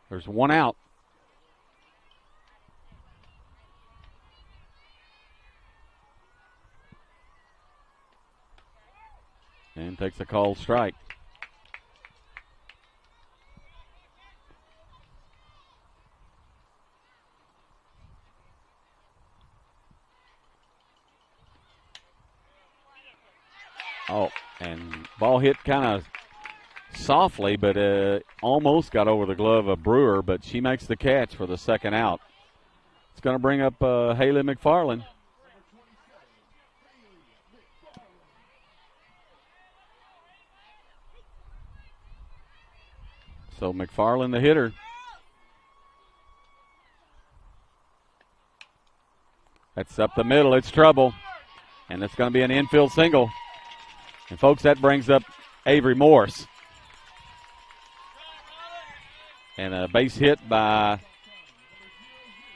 There's one out. And takes a called strike. Oh, and ball hit kind of softly, but almost got over the glove of Brewer, but she makes the catch for the second out. It's going to bring up Haley McFarland. So McFarland, the hitter. That's up the middle. It's trouble. And it's going to be an infield single. And, folks, that brings up Avery Morse. And a base hit by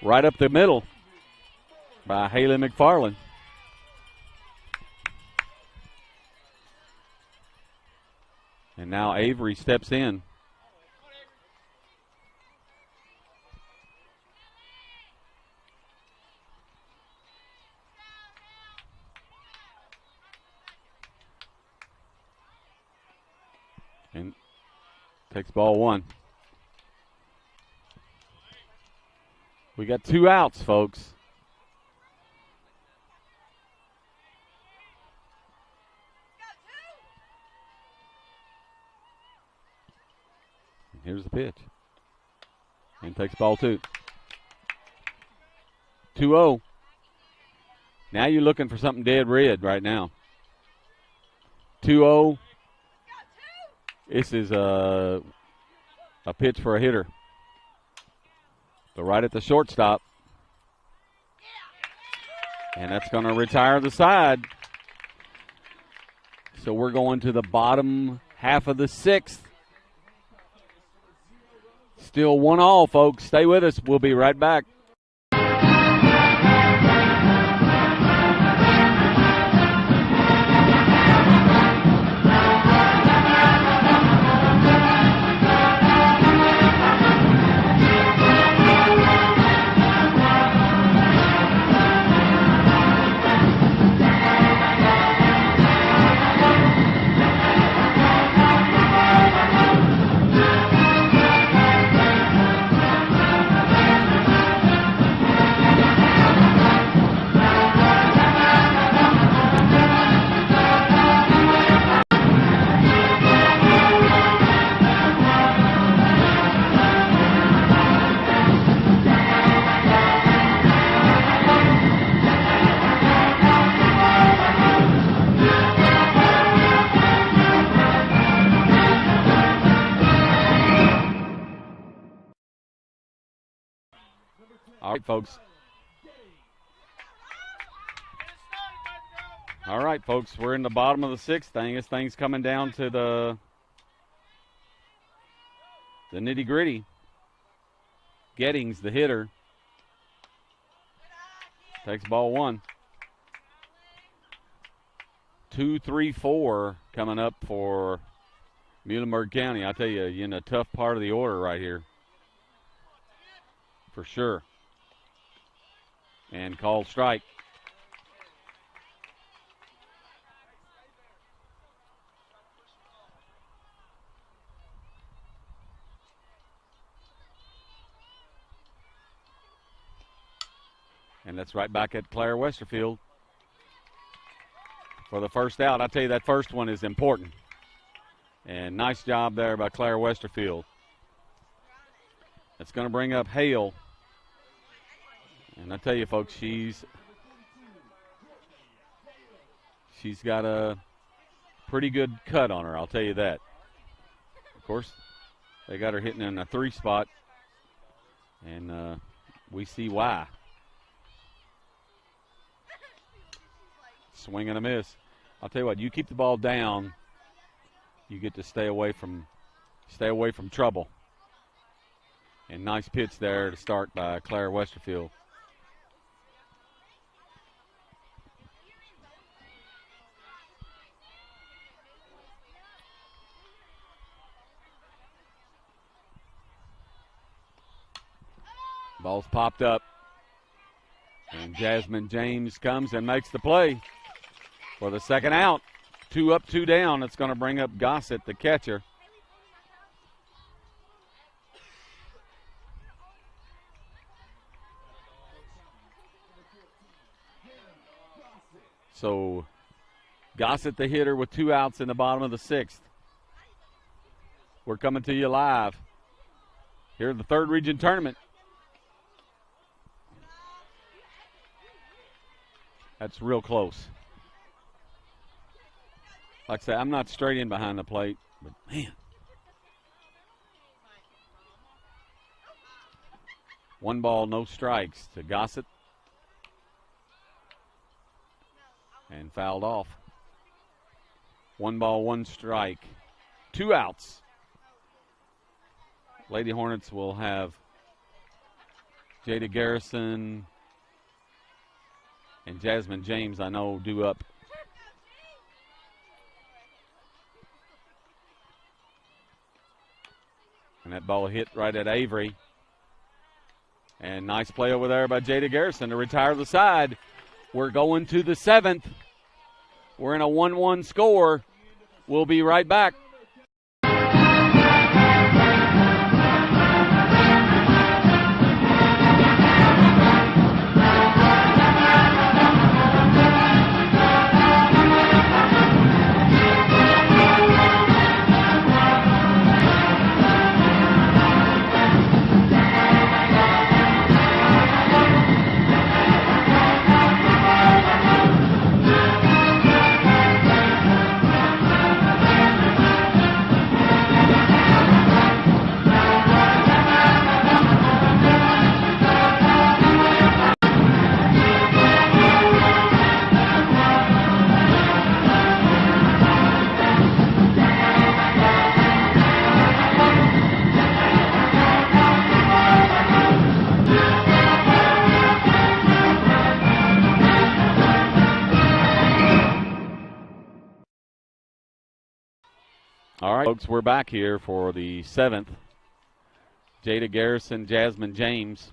right up the middle by Haley McFarland. And now Avery steps in. And takes ball one. We got 2 outs, folks. And here's the pitch. And takes ball 2. 2-0. Now you're looking for something dead red right now. 2-0. This is a pitch for a hitter. But right at the shortstop. And that's going to retire the side. So we're going to the bottom half of the 6th. Still 1-1, folks. Stay with us. We'll be right back. All right, folks. All right, folks. We're in the bottom of the 6th. This thing's coming down to the nitty-gritty. Gettings, the hitter, takes ball 1. 2, 3, 4 coming up for Muhlenberg County. I tell you, you're in a tough part of the order right here. For sure. And called strike. And that's right back at Claire Westerfield for the first out. I tell you, that first one is important. And nice job there by Claire Westerfield. It's going to bring up Hale. And I tell you, folks, she's got a pretty good cut on her, I'll tell you that. Of course, they got her hitting in a 3 spot, and we see why. Swing and a miss. I'll tell you what, you keep the ball down, you get to stay away from trouble. And nice pitch there to start by Claire Westerfield. Ball's popped up. And Jasmine James comes and makes the play for the second out. 2 up, 2 down. It's going to bring up Gossett, the catcher. So Gossett, the hitter, with 2 outs in the bottom of the 6th. We're coming to you live here at the third region tournament. That's real close. Like I say, I'm not straight in behind the plate, but man. 1 ball, no strikes to Gossett. And fouled off. 1 ball, 1 strike. 2 outs. Lady Hornets will have Jada Garrison and Jasmine James, I know, due up. And that ball hit right at Avery. And nice play over there by Jada Garrison to retire the side. We're going to the 7th. We're in a 1-1 score. We'll be right back. All right, folks, we're back here for the 7th. Jada Garrison, Jasmine James.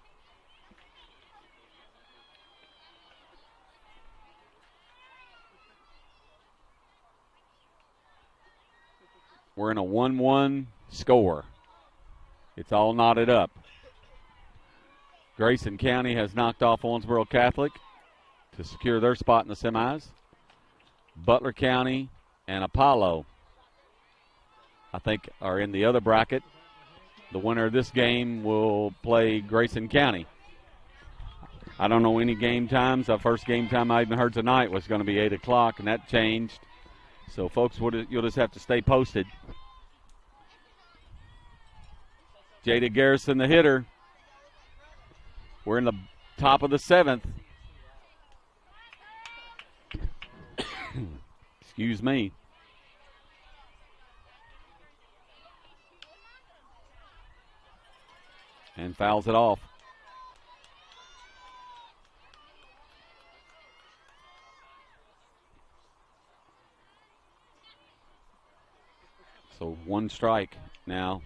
We're in a 1-1 score. It's all knotted up. Grayson County has knocked off Owensboro Catholic to secure their spot in the semis. Butler County and Apollo, I think, are in the other bracket. The winner of this game will play Grayson County. I don't know any game times. The first game time I even heard tonight was going to be 8 o'clock, and that changed. So, folks, you'll just have to stay posted. Jada Garrison, the hitter. We're in the top of the 7th. Excuse me. And fouls it off. So 1 strike now.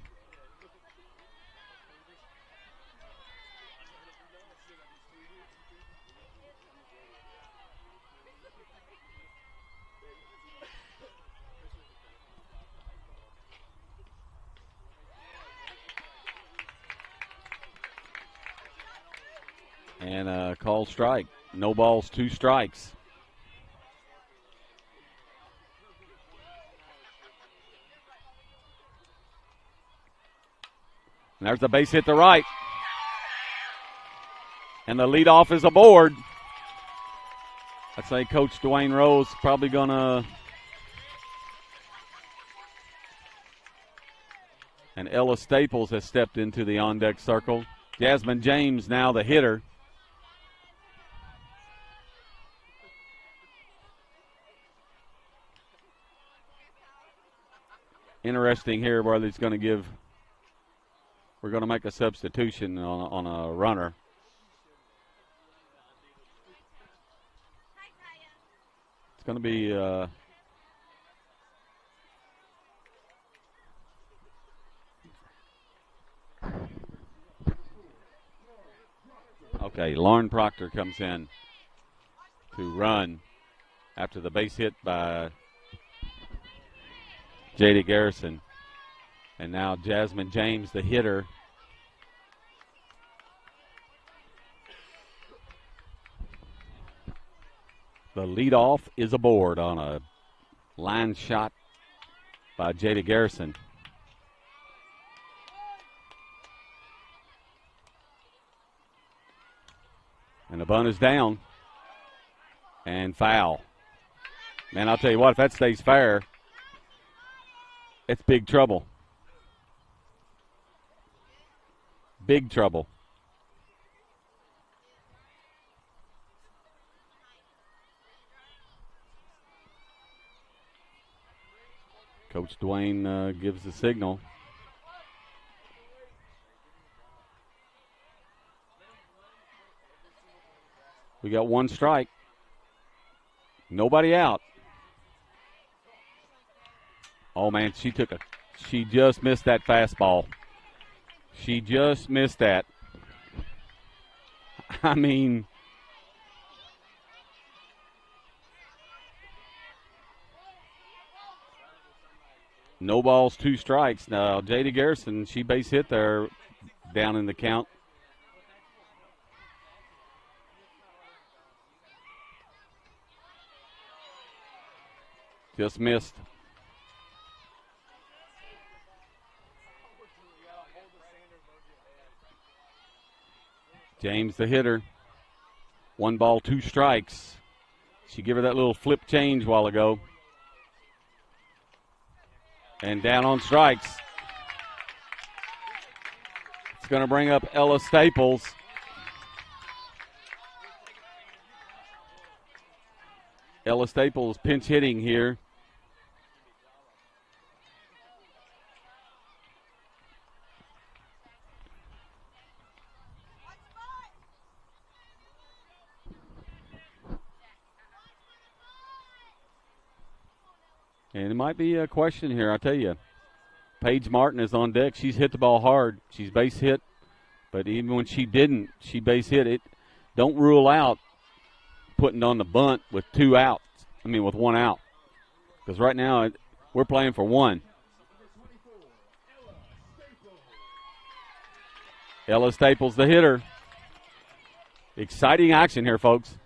And a called strike. No balls, 2 strikes. And there's the base hit to right. And the leadoff is aboard. I'd say Coach Dwayne Rose probably going to. And Ella Staples has stepped into the on-deck circle. Jasmine James now the hitter. Interesting here whether he's going to give. We're going to make a substitution on a runner. It's going to be Okay, Lauren Proctor comes in to run after the base hit by J.D. Garrison. And now Jasmine James, the hitter. The leadoff is aboard on a line shot by J.D. Garrison. And the bunt is down. And foul. Man, I'll tell you what, if that stays fair, it's big trouble. Big trouble. Coach Dwayne gives the signal. We got one strike. Nobody out. Oh, man, she just missed that fastball. She just missed that. I mean, no balls, 2 strikes. Now, J.D. Garrison, she base hit there down in the count. Just missed. James, the hitter. 1 ball, 2 strikes. She gave her that little flip change a while ago. And down on strikes. It's going to bring up Ella Staples. Ella Staples pinch hitting here. And it might be a question here, I tell you. Paige Martin is on deck. She's hit the ball hard. She's base hit. But even when she didn't, she base hit it. Don't rule out putting on the bunt with 2 outs. I mean, with 1 out. Because right now, we're playing for 1. Ella Staples, the hitter. Exciting action here, folks.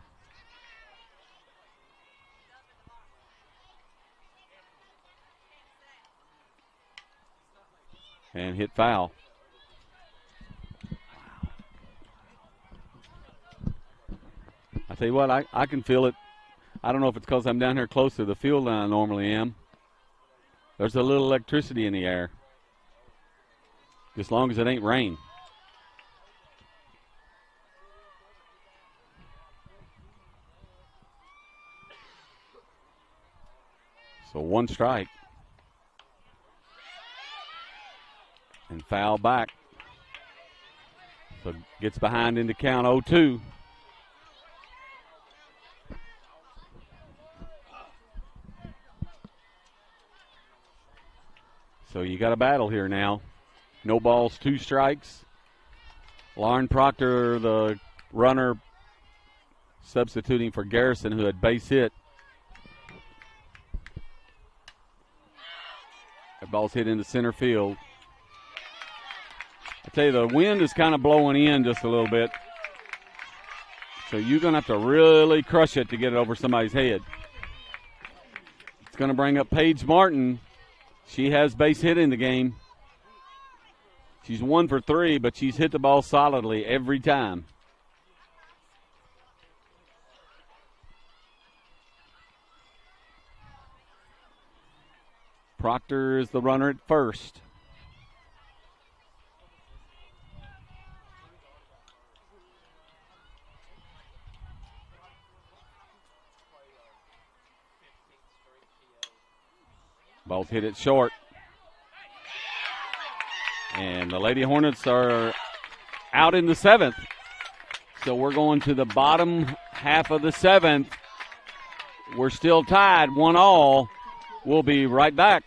And hit foul. I tell you what, I can feel it. I don't know if it's because I'm down here closer to the field than I normally am. There's a little electricity in the air. As long as it ain't rain. So 1 strike. And foul back. So gets behind in the count 0-2. So you got a battle here now. No balls, 2 strikes. Lauren Proctor, the runner, substituting for Garrison, who had base hit. That ball's hit into center field. I tell you, the wind is kind of blowing in just a little bit. So you're going to have to really crush it to get it over somebody's head. It's going to bring up Paige Martin. She has base hit in the game. She's 1 for 3, but she's hit the ball solidly every time. Proctor is the runner at first. Ball's hit it short. And the Lady Hornets are out in the 7th. So we're going to the bottom half of the 7th. We're still tied 1-1. We'll be right back.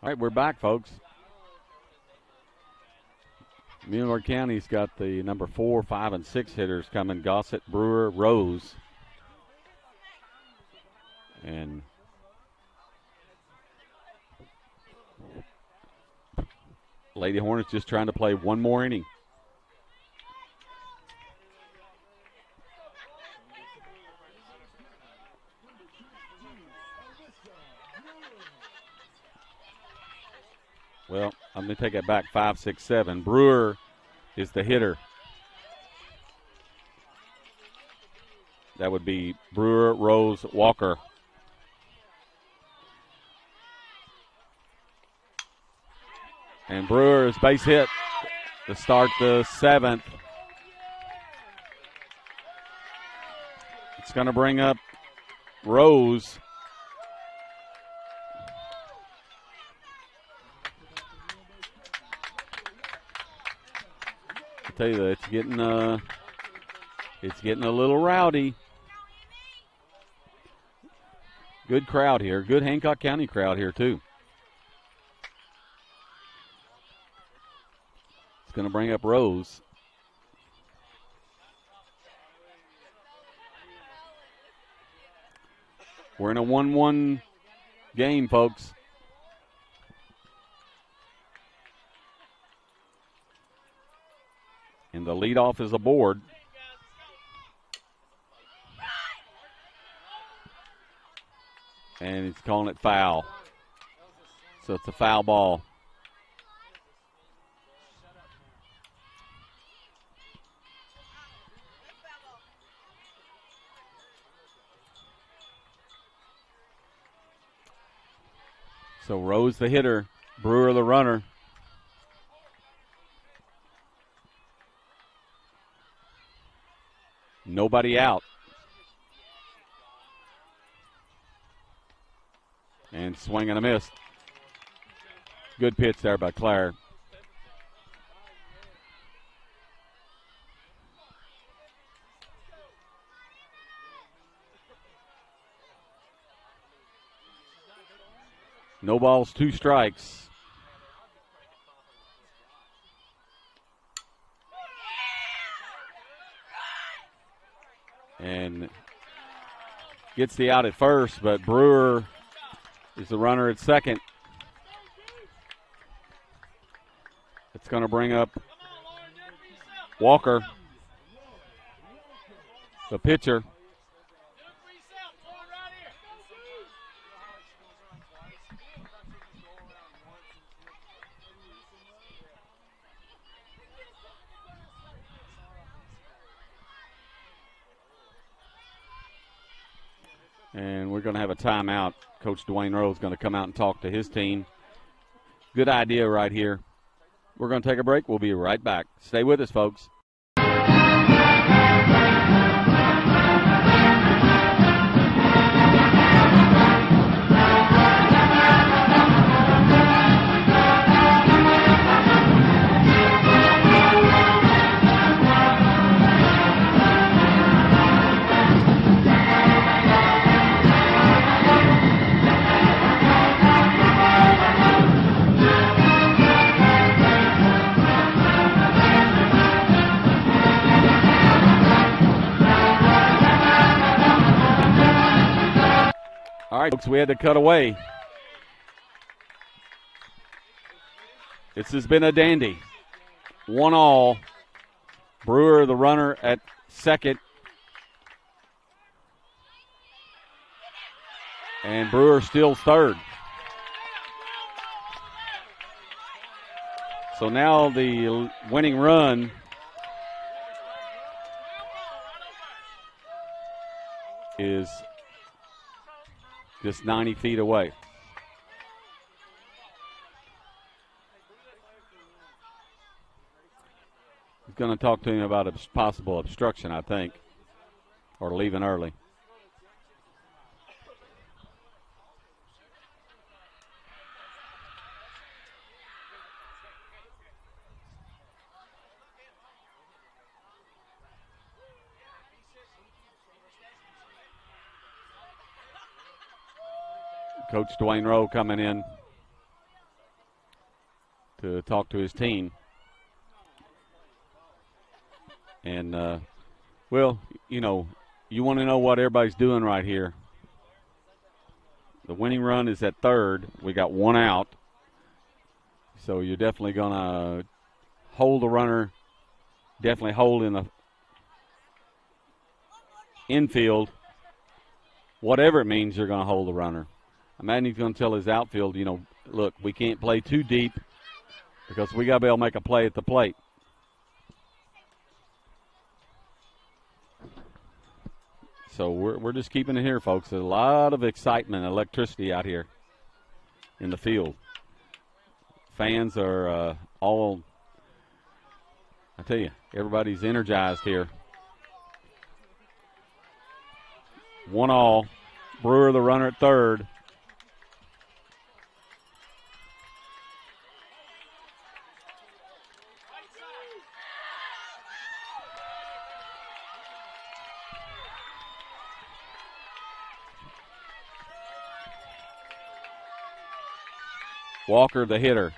All right, we're back, folks. Muhlenberg County's got the number 4, 5, and 6 hitters coming. Gossett, Brewer, Rose. And Lady Hornets just trying to play one more inning. Well, I'm going to take it back 5, 6, 7. Brewer is the hitter. That would be Brewer, Rose, Walker. And Brewer is base hit to start the 7th. It's going to bring up Rose. I tell you that it's getting a little rowdy. Good crowd here. Good Hancock County crowd here too. It's going to bring up Rose. We're in a 1-1 game, folks. And the leadoff is aboard. And he's calling it foul. So it's a foul ball. So Rose the hitter, Brewer the runner. Nobody out. And swing and a miss. Good pitch there by Claire. No balls, 2 strikes. And gets the out at first, but Brewer is the runner at second. It's going to bring up Walker, the pitcher. And we're going to have a timeout. Coach Dwayne Rowe is going to come out and talk to his team. Good idea right here. We're going to take a break. We'll be right back. Stay with us, folks. All right, folks, we had to cut away. This has been a dandy. 1-1. Brewer, the runner, at second. And Brewer still third. So now the winning run is just 90 feet away. He's going to talk to him about a possible obstruction, I think, or leaving early. Coach Dwayne Rowe coming in. to talk to his team. And, well, you know, you want to know what everybody's doing right here. The winning run is at third. We got one out. So you're definitely going to hold the runner, definitely hold in the infield. Whatever it means, you're going to hold the runner. Imagine he's going to tell his outfield, you know, look, we can't play too deep because we got to be able to make a play at the plate. So we're just keeping it here, folks. There's a lot of excitement, electricity out here in the field. Fans are all, I tell you, everybody's energized here. 1-all. Brewer, the runner at third. Walker, the hitter.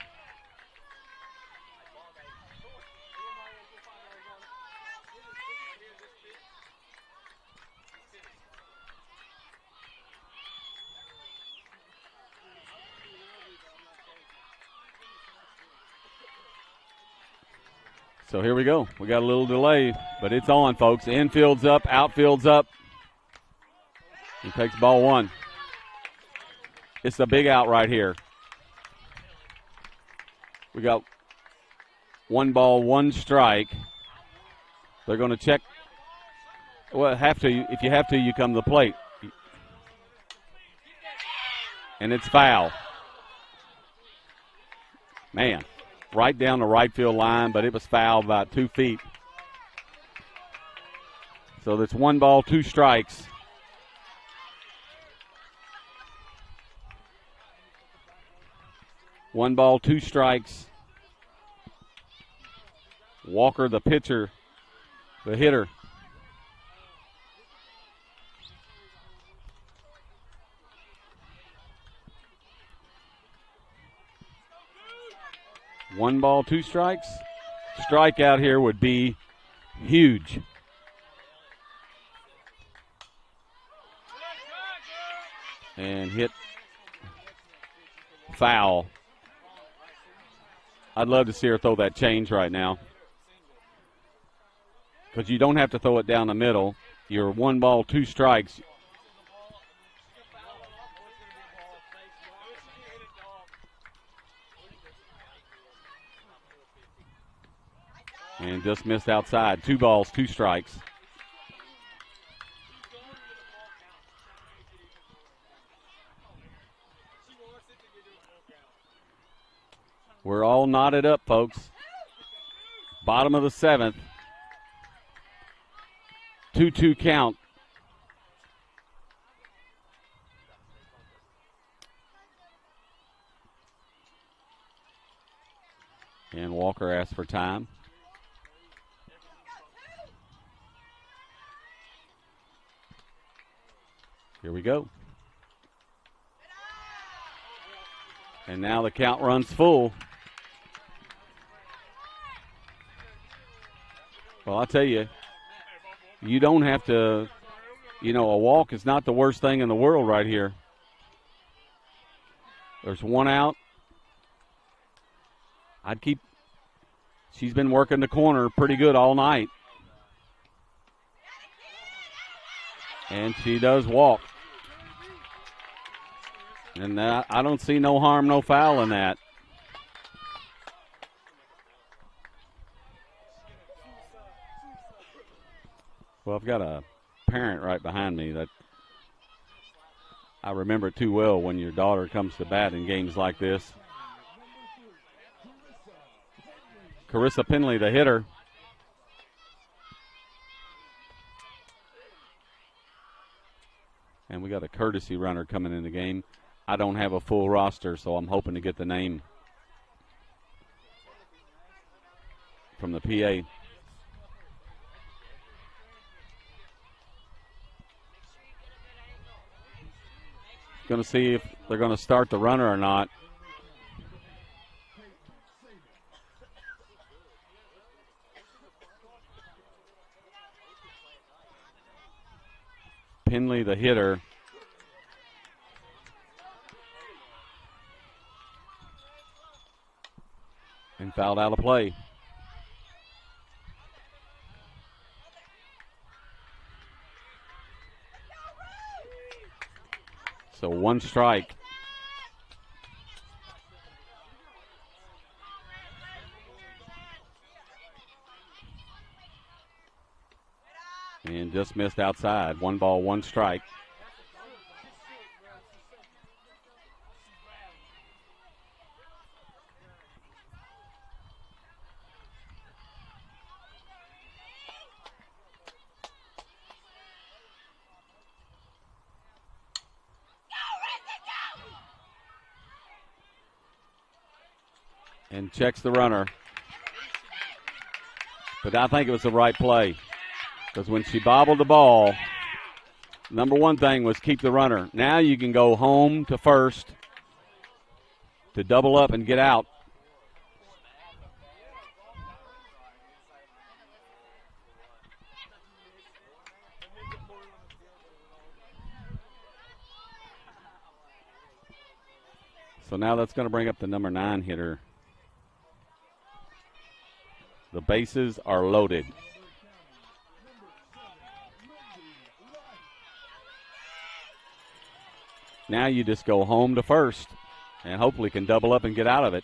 So here we go. We got a little delay, but it's on, folks. Infield's up, outfield's up. He takes ball one. It's a big out right here. We got 1 ball, 1 strike. They're going to check. Well, have to. If you have to, you come to the plate. And it's foul. Man, right down the right field line, but it was foul about 2 feet. So that's 1 ball, 2 strikes. One ball, 2 strikes. Walker, the pitcher, the hitter. One ball, 2 strikes. Strikeout here would be huge. And hit foul. I'd love to see her throw that change right now. Because you don't have to throw it down the middle. You're 1 ball, 2 strikes. And just missed outside. 2 balls, 2 strikes. We're all knotted up, folks. Bottom of the 7th. 2-2 count. And Walker asks for time. Here we go. And now the count runs full. Well, I'll tell you, you don't have to, you know, a walk is not the worst thing in the world right here. There's 1 out. She's been working the corner pretty good all night. And she does walk. And I don't see no harm, no foul in that. Well, I've got a parent right behind me that I remember too well when your daughter comes to bat in games like this. Carissa Penley, the hitter. And we got a courtesy runner coming in the game. I don't have a full roster, so I'm hoping to get the name from the PA. Going to see if they're going to start the runner or not. Penley, the hitter. And fouled out of play. So 1 strike. And just missed outside. 1 ball, 1 strike. And checks the runner. But I think it was the right play. Because when she bobbled the ball, number one thing was keep the runner. Now you can go home to first to double up and get out. So now that's going to bring up the number 9 hitter. The bases are loaded. Now you just go home to first and hopefully can double up and get out of it.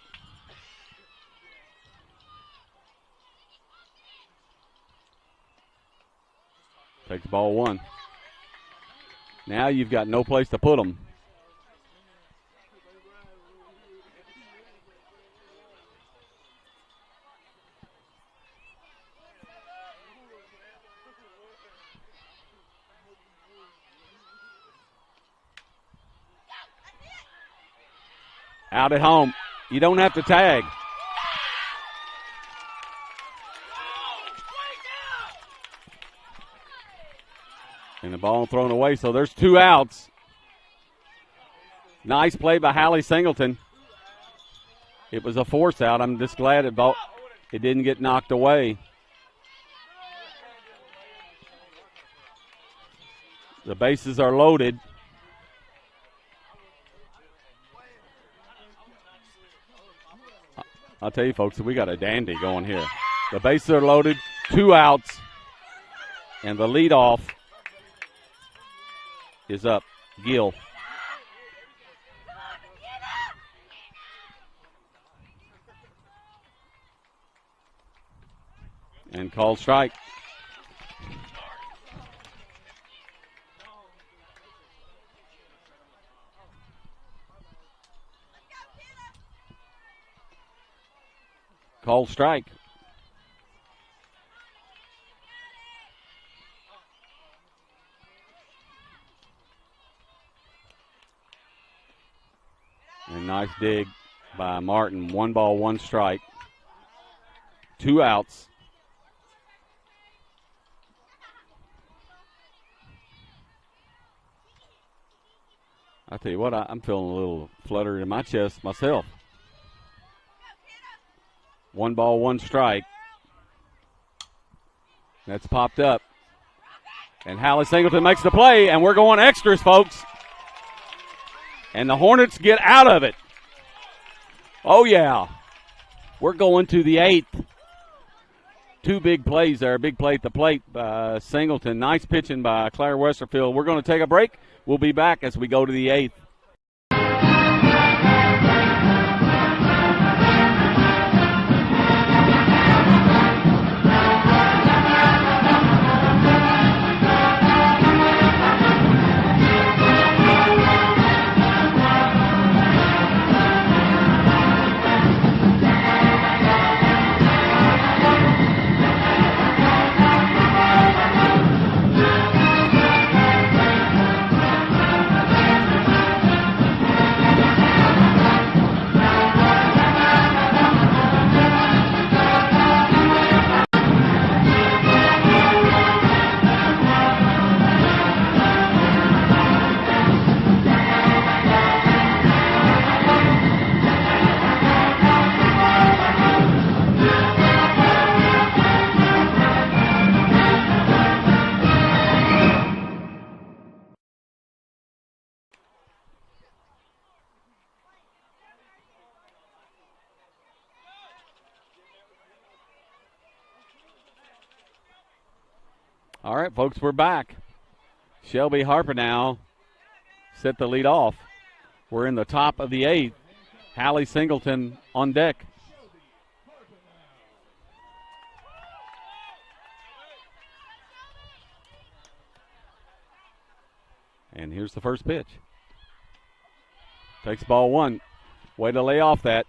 Takes ball 1. Now you've got no place to put them. Out at home. You don't have to tag. And the ball thrown away, so there's 2 outs. Nice play by Hallie Singleton. It was a force out. I'm just glad it didn't get knocked away. The bases are loaded. I'll tell you, folks, we got a dandy going here. The bases are loaded, 2 outs, and the leadoff is up. Gill. And called strike. Called strike. And nice dig by Martin. 1 ball, 1 strike. 2 outs. I'll tell you what, I'm feeling a little fluttered in my chest myself. 1 ball, 1 strike. That's popped up. And Hallie Singleton makes the play, and we're going extras, folks. And the Hornets get out of it. Oh, yeah. We're going to the 8th. 2 big plays there. Big play at the plate by Singleton. Nice pitching by Claire Westerfield. We're going to take a break. We'll be back as we go to the 8th. All right, folks, we're back. Shelby Harper now set the lead off. We're in the top of the 8th. Hallie Singleton on deck. And here's the first pitch. Takes ball 1. Way to lay off that.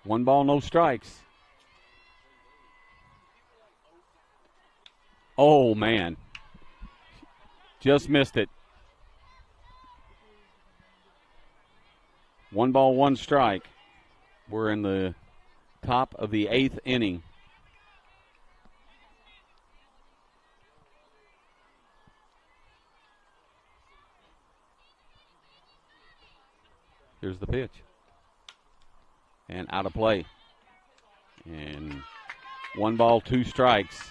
One ball, no strikes. Oh, man. Just missed it. 1 ball, 1 strike. We're in the top of the 8th inning. Here's the pitch. And out of play. And 1 ball, 2 strikes.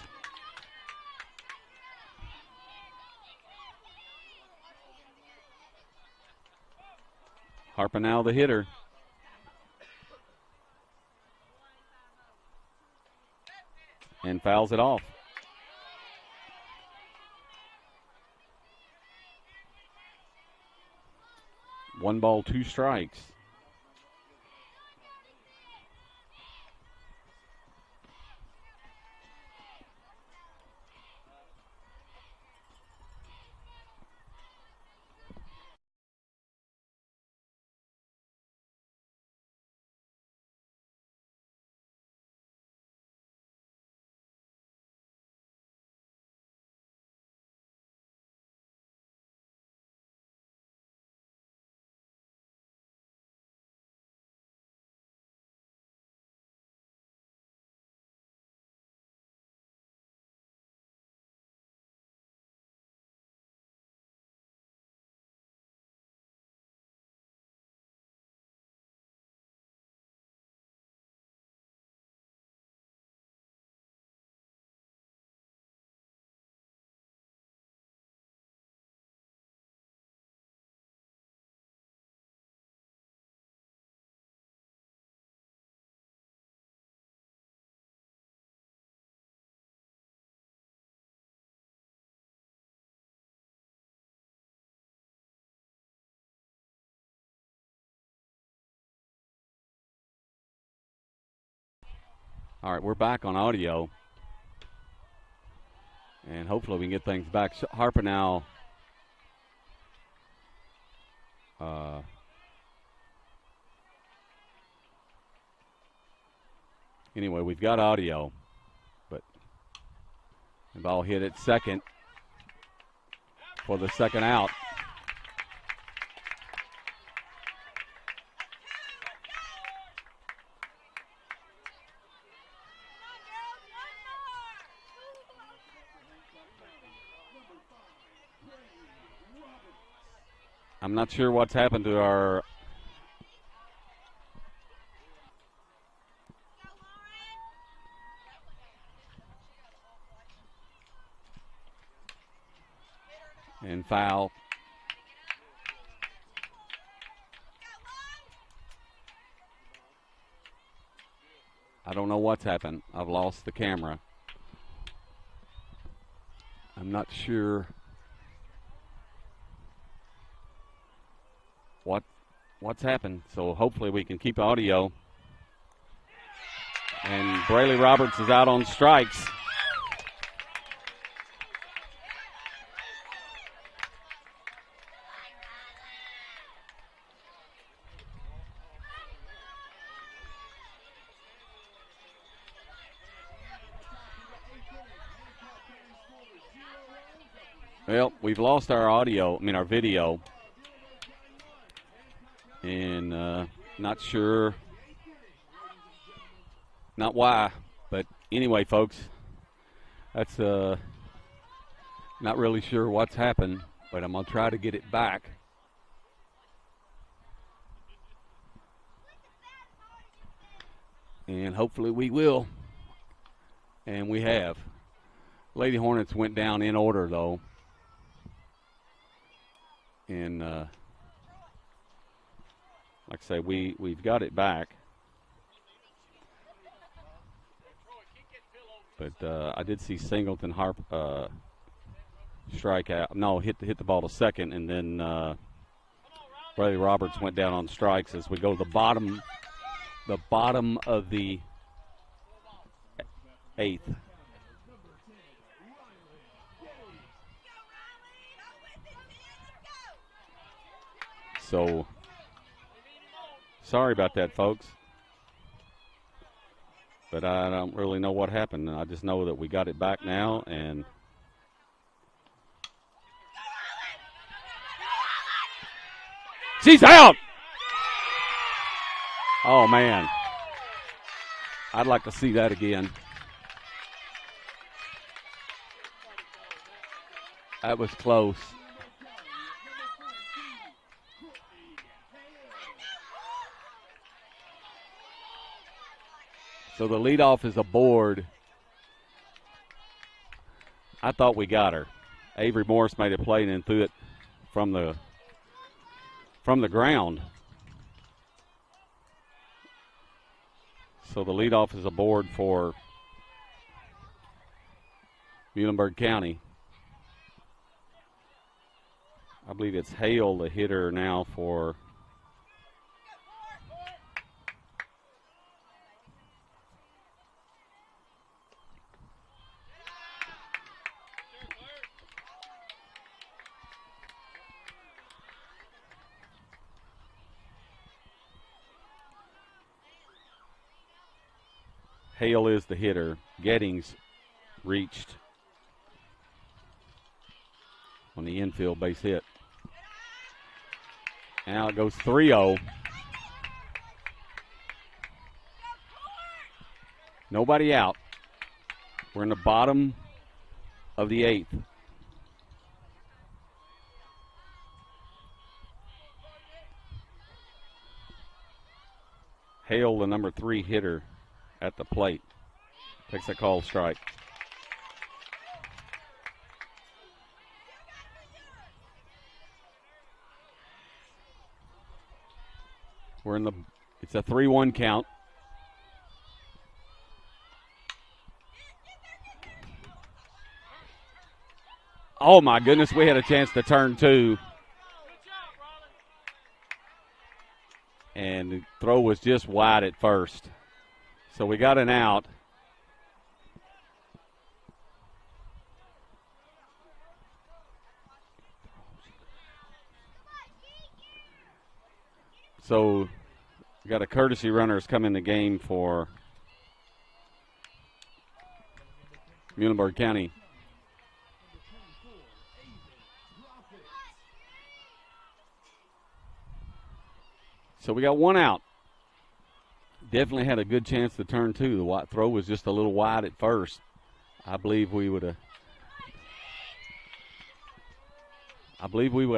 Harper now the hitter. And fouls it off. One ball, 2 strikes. All right, we're back on audio. And hopefully we can get things back. Harper now anyway, we've got audio. But the ball hit at second for the second out. I'm not sure what's happened to our and foul. I don't know what's happened. I've lost the camera. I'm not sure what's happened, so hopefully we can keep audio. And Brayley Roberts is out on strikes. Well, we've lost our our video. And not sure, not why, but anyway, folks, that's not really sure what's happened, but I'm going to try to get it back. And hopefully we will. And we have. Lady Hornets went down in order, though. And like I say, we've got it back. But I did see Singleton strike out. No, hit the ball to second, and then Bradley Roberts went down on strikes as we go to the bottom of the eighth. So, sorry about that, folks. But I don't really know what happened. I just know that we got it back now, and she's out! Oh, man. I'd like to see that again. That was close. So the leadoff is aboard. I thought we got her. Avery Morris made a play and then threw it from the ground. So the leadoff is aboard for Muhlenberg County. I believe it's Hale, the hitter now for Hale is the hitter. Gettings reached on the infield base hit. Now it goes 3-0. Nobody out. We're in the bottom of the eighth. Hale, the number 3 hitter at the plate, takes a called strike. It's a 3-1 count. Oh my goodness, we had a chance to turn 2. And the throw was just wide at first. So we got an out. So we got a courtesy runner has come in the game for Muhlenberg County. So we got 1 out. Definitely had a good chance to turn 2. The throw was just a little wide at first. I believe we would have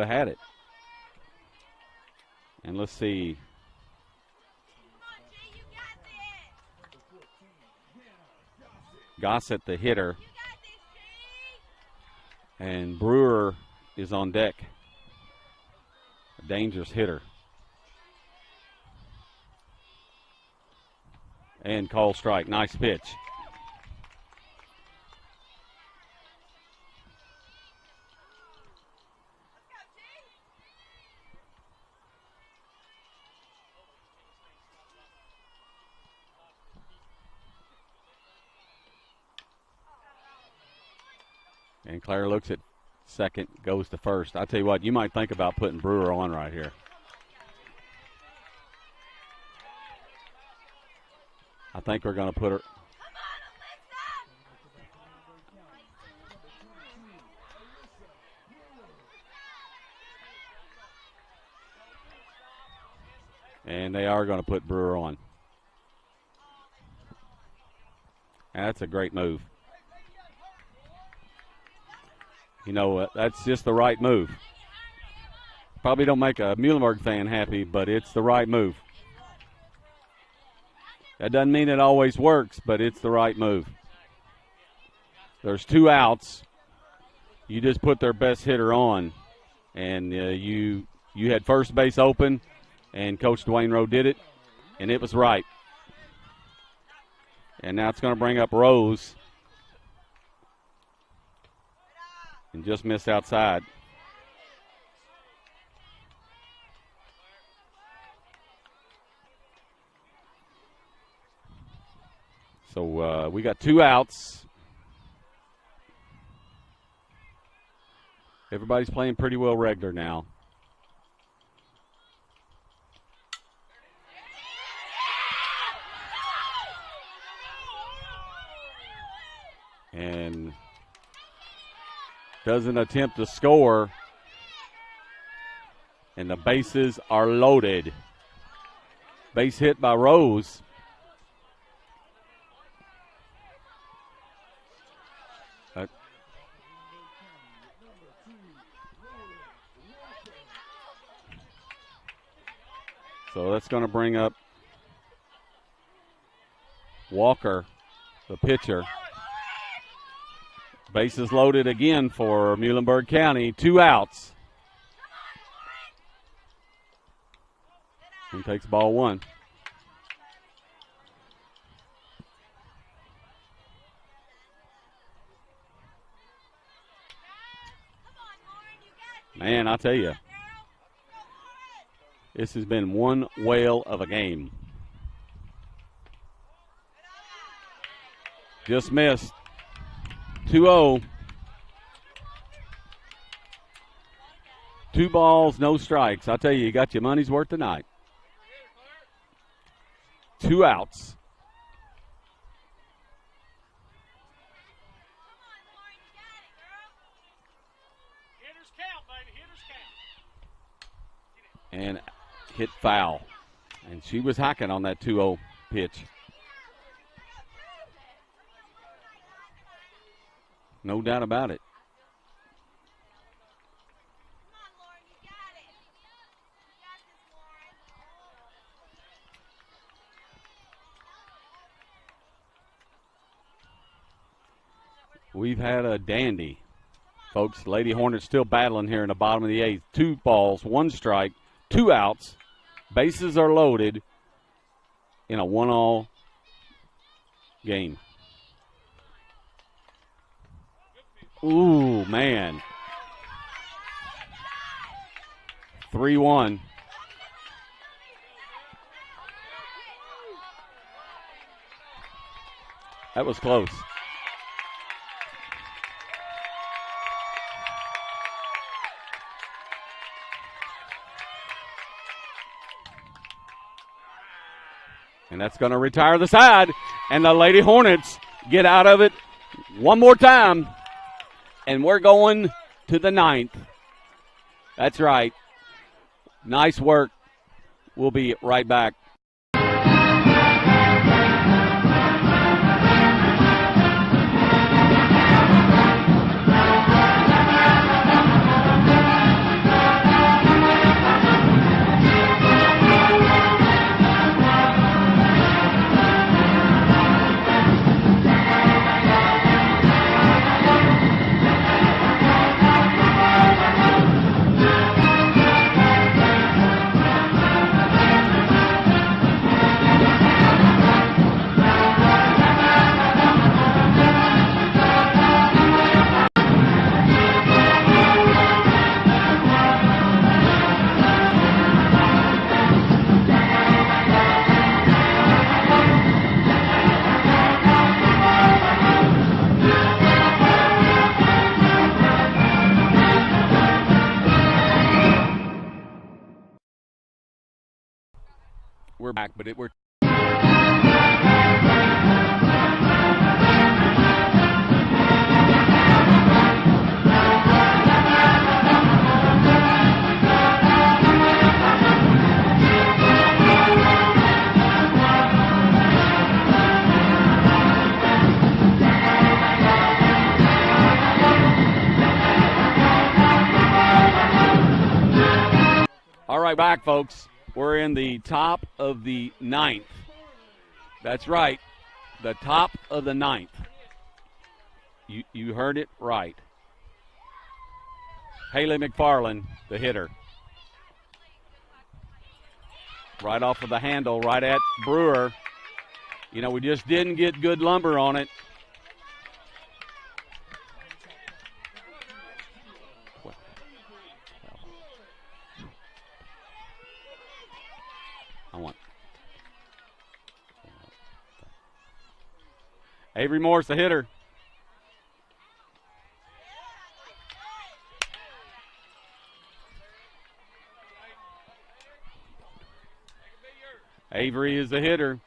had it. And let's see. Gossett, the hitter. And Brewer is on deck. A dangerous hitter. And call strike. Nice pitch. And Claire looks at second, goes to first. I tell you what, you might think about putting Brewer on right here. I think we're going to put her. And they are going to put Brewer on. And that's a great move. You know, that's just the right move. Probably don't make a Muhlenberg fan happy, but it's the right move. That doesn't mean it always works, but it's the right move. There's 2 outs. You just put their best hitter on, and you had first base open, and Coach Dwayne Rowe did it, and it was right. And now it's going to bring up Rose and just missed outside. So we got 2 outs. Everybody's playing pretty well regular now. And doesn't attempt to score. And the bases are loaded. Base hit by Rose. So that's going to bring up Walker, the pitcher. Bases loaded again for Muhlenberg County. 2 outs. And takes ball 1. Man, I tell you, this has been one whale of a game. Just missed. 2-0. 2 balls, no strikes. I tell you, you got your money's worth tonight. 2 outs. And hit foul. And she was hacking on that 2-0 pitch. No doubt about it. We've had a dandy, folks. Lady Hornets still battling here in the bottom of the 8th. 2 balls, 1 strike, 2 outs. Bases are loaded in a 1-all game. Ooh, man. 3-1. That was close. And that's going to retire the side. And the Lady Hornets get out of it one more time. And we're going to the 9th. That's right. Nice work. We'll be right back. We're back, but we're all right, back, folks. We're in the top of the 9th. That's right, the top of the 9th. You heard it right. Haley McFarland, the hitter. Right off of the handle, right at Brewer. You know, we just didn't get good lumber on it. Avery Morris, the hitter. Avery is the hitter.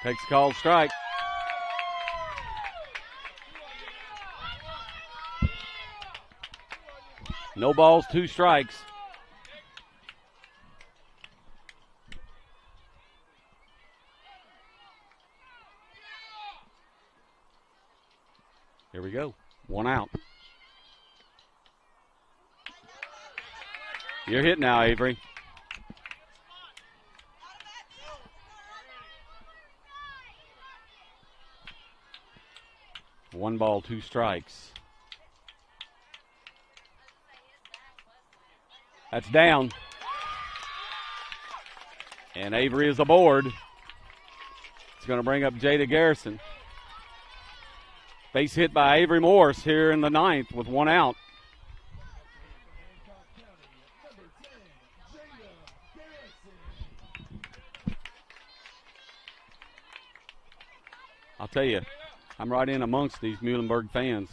Takes a called strike. No balls, 2 strikes. Here we go. 1 out. You're hit now, Avery. One ball, 2 strikes. That's down. And Avery is aboard. It's going to bring up Jada Garrison. Base hit by Avery Morris here in the 9th with 1 out. I'll tell you, I'm right in amongst these Muhlenberg fans.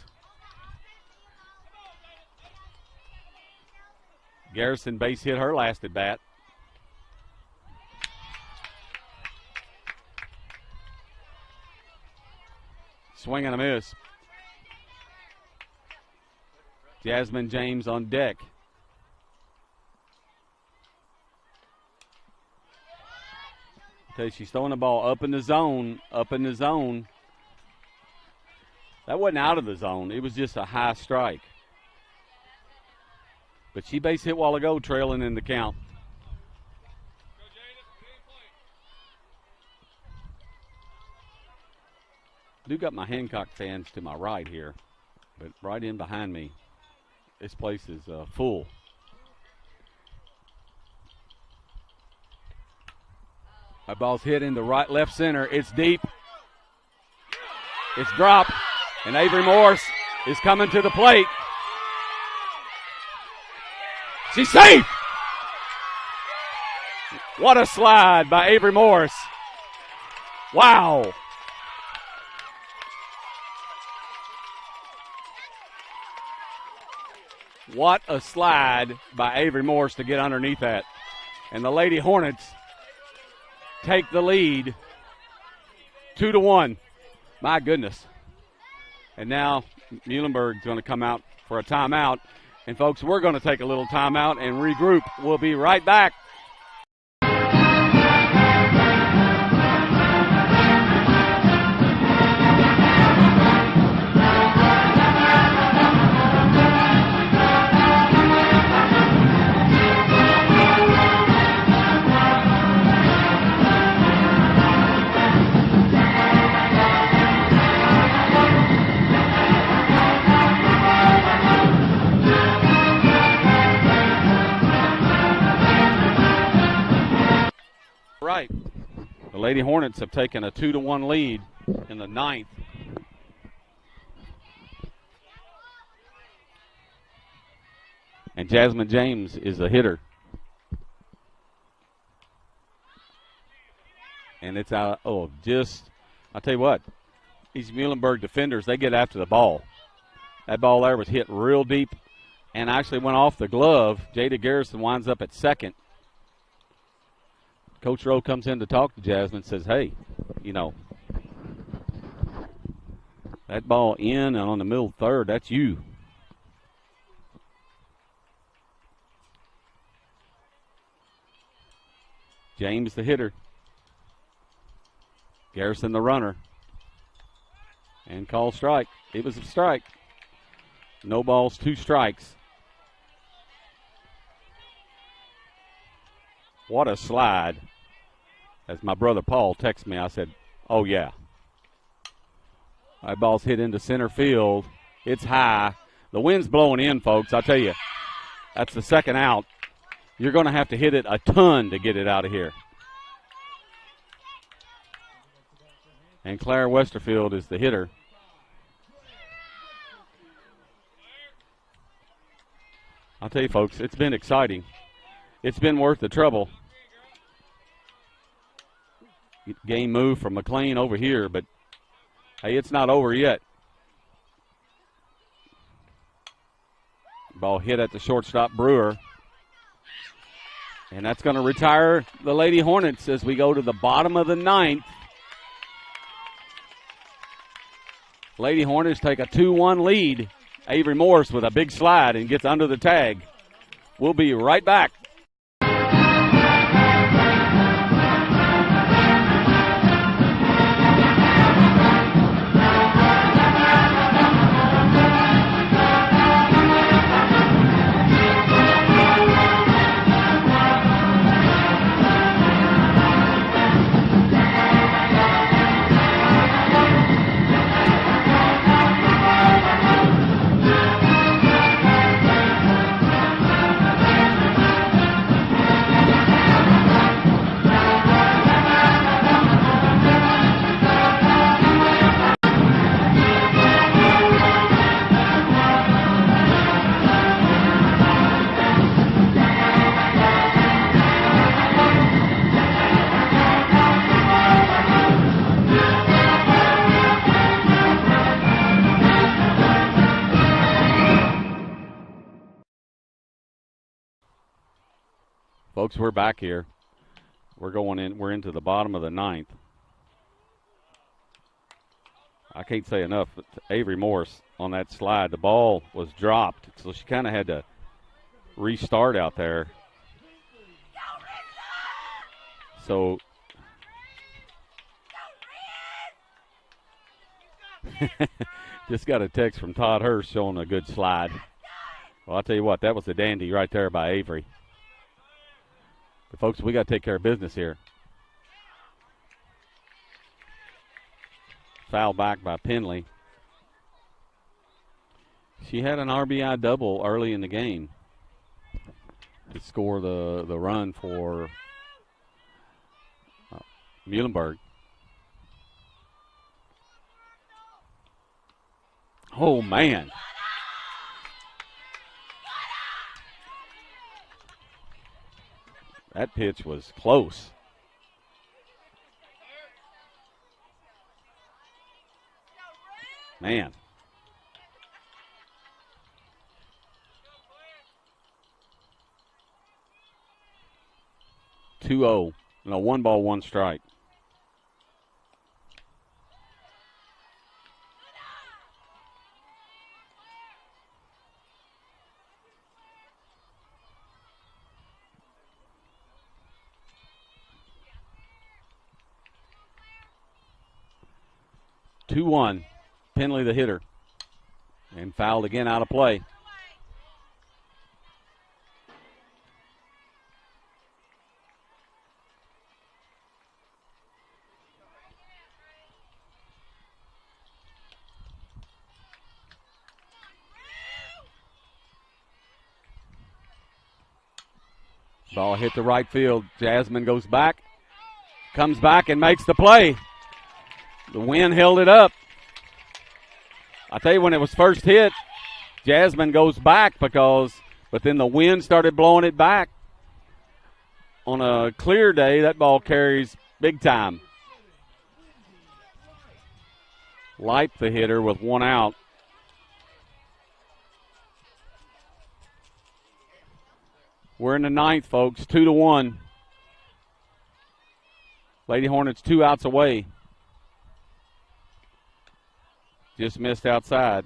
Garrison base hit her last at bat. Swing and a miss. Jasmine James on deck. She's throwing the ball up in the zone, up in the zone. That wasn't out of the zone. It was just a high strike. But she base hit a while ago, trailing in the count. I do got my Hancock fans to my right here, but right in behind me, this place is full. That ball's hit into right, left center. It's deep. It's dropped. And Avery Morris is coming to the plate. She's safe. What a slide by Avery Morris. Wow. What a slide by Avery Morris to get underneath that. And the Lady Hornets take the lead 2-1. My goodness. And now Muhlenberg's going to come out for a timeout. And, folks, we're going to take a little timeout and regroup. We'll be right back. Right. The Lady Hornets have taken a 2-1 lead in the 9th. And Jasmine James is the hitter. And it's out. I'll tell you what, these Muhlenberg defenders, they get after the ball. That ball there was hit real deep and actually went off the glove. Jada Garrison winds up at second. Coach Rowe comes in to talk to Jasmine, says, hey, that ball in and on the middle third, that's you. James the hitter. Garrison the runner. And call strike. It was a strike. No balls, 2 strikes. What a slide. As my brother Paul texted me, I said, oh, yeah. That ball's hit into center field. It's high. The wind's blowing in, folks. I'll tell you, that's the second out. You're going to have to hit it a ton to get it out of here. And Claire Westerfield is the hitter. I'll tell you, folks, it's been exciting. it's been worth the trouble. Game move from McLean over here, but hey, it's not over yet. Ball hit at the shortstop, Brewer. And that's going to retire the Lady Hornets as we go to the bottom of the ninth. Lady Hornets take a 2-1 lead. Avery Morris with a big slide and gets under the tag. We'll be right back. Folks, we're back here. We're into the bottom of the ninth. I can't say enough. Avery Morris on that slide, the ball was dropped, so she kind of had to restart out there. So just got a text from Todd Hurst showing a good slide. Well, I'll tell you what, that was a dandy right there by Avery. But folks, we got to take care of business here. Foul back by Penley. She had an RBI double early in the game to score the run for Muhlenberg. Oh, man. That pitch was close. Man. (2-0). No, 1 ball, 1 strike. (2-1). Penley the hitter. And fouled again out of play. Ball hit the right field. Jasmine goes back. Comes back and makes the play. The wind held it up. I tell you, when it was first hit, Jasmine goes back but then the wind started blowing it back. On a clear day, that ball carries big time. Light the hitter with 1 out. We're in the ninth, folks, 2-1. Lady Hornets 2 outs away. Just missed outside.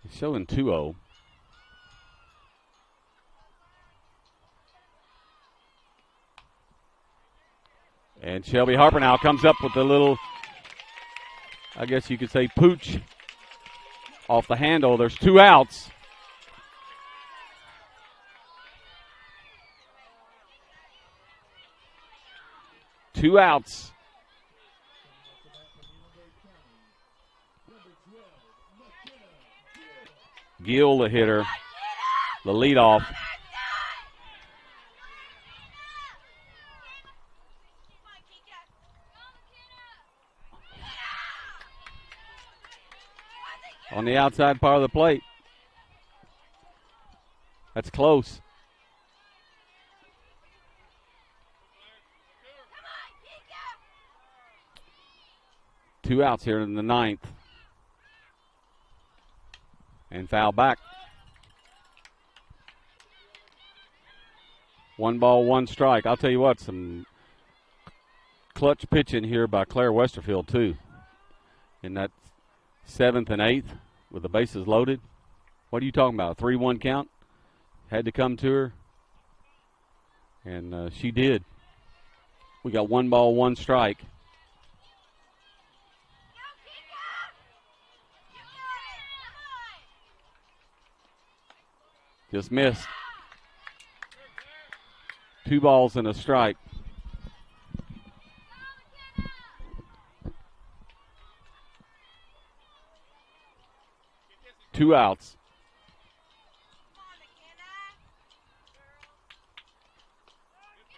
It's showing 2-0. And Shelby Harper now comes up with a little, I guess you could say, pooch off the handle. There's 2 outs. Two outs. Gill, the hitter, the leadoff. on the outside part of the plate. That's close. Two outs here in the ninth. And foul back. 1 ball, 1 strike. I'll tell you what, some clutch pitching here by Claire Westerfield, too. In that 7th and 8th with the bases loaded. What are you talking about? A 3-1 count? Had to come to her. And she did. We got 1 ball, 1 strike. Just missed. 2 balls and a strike. Two outs.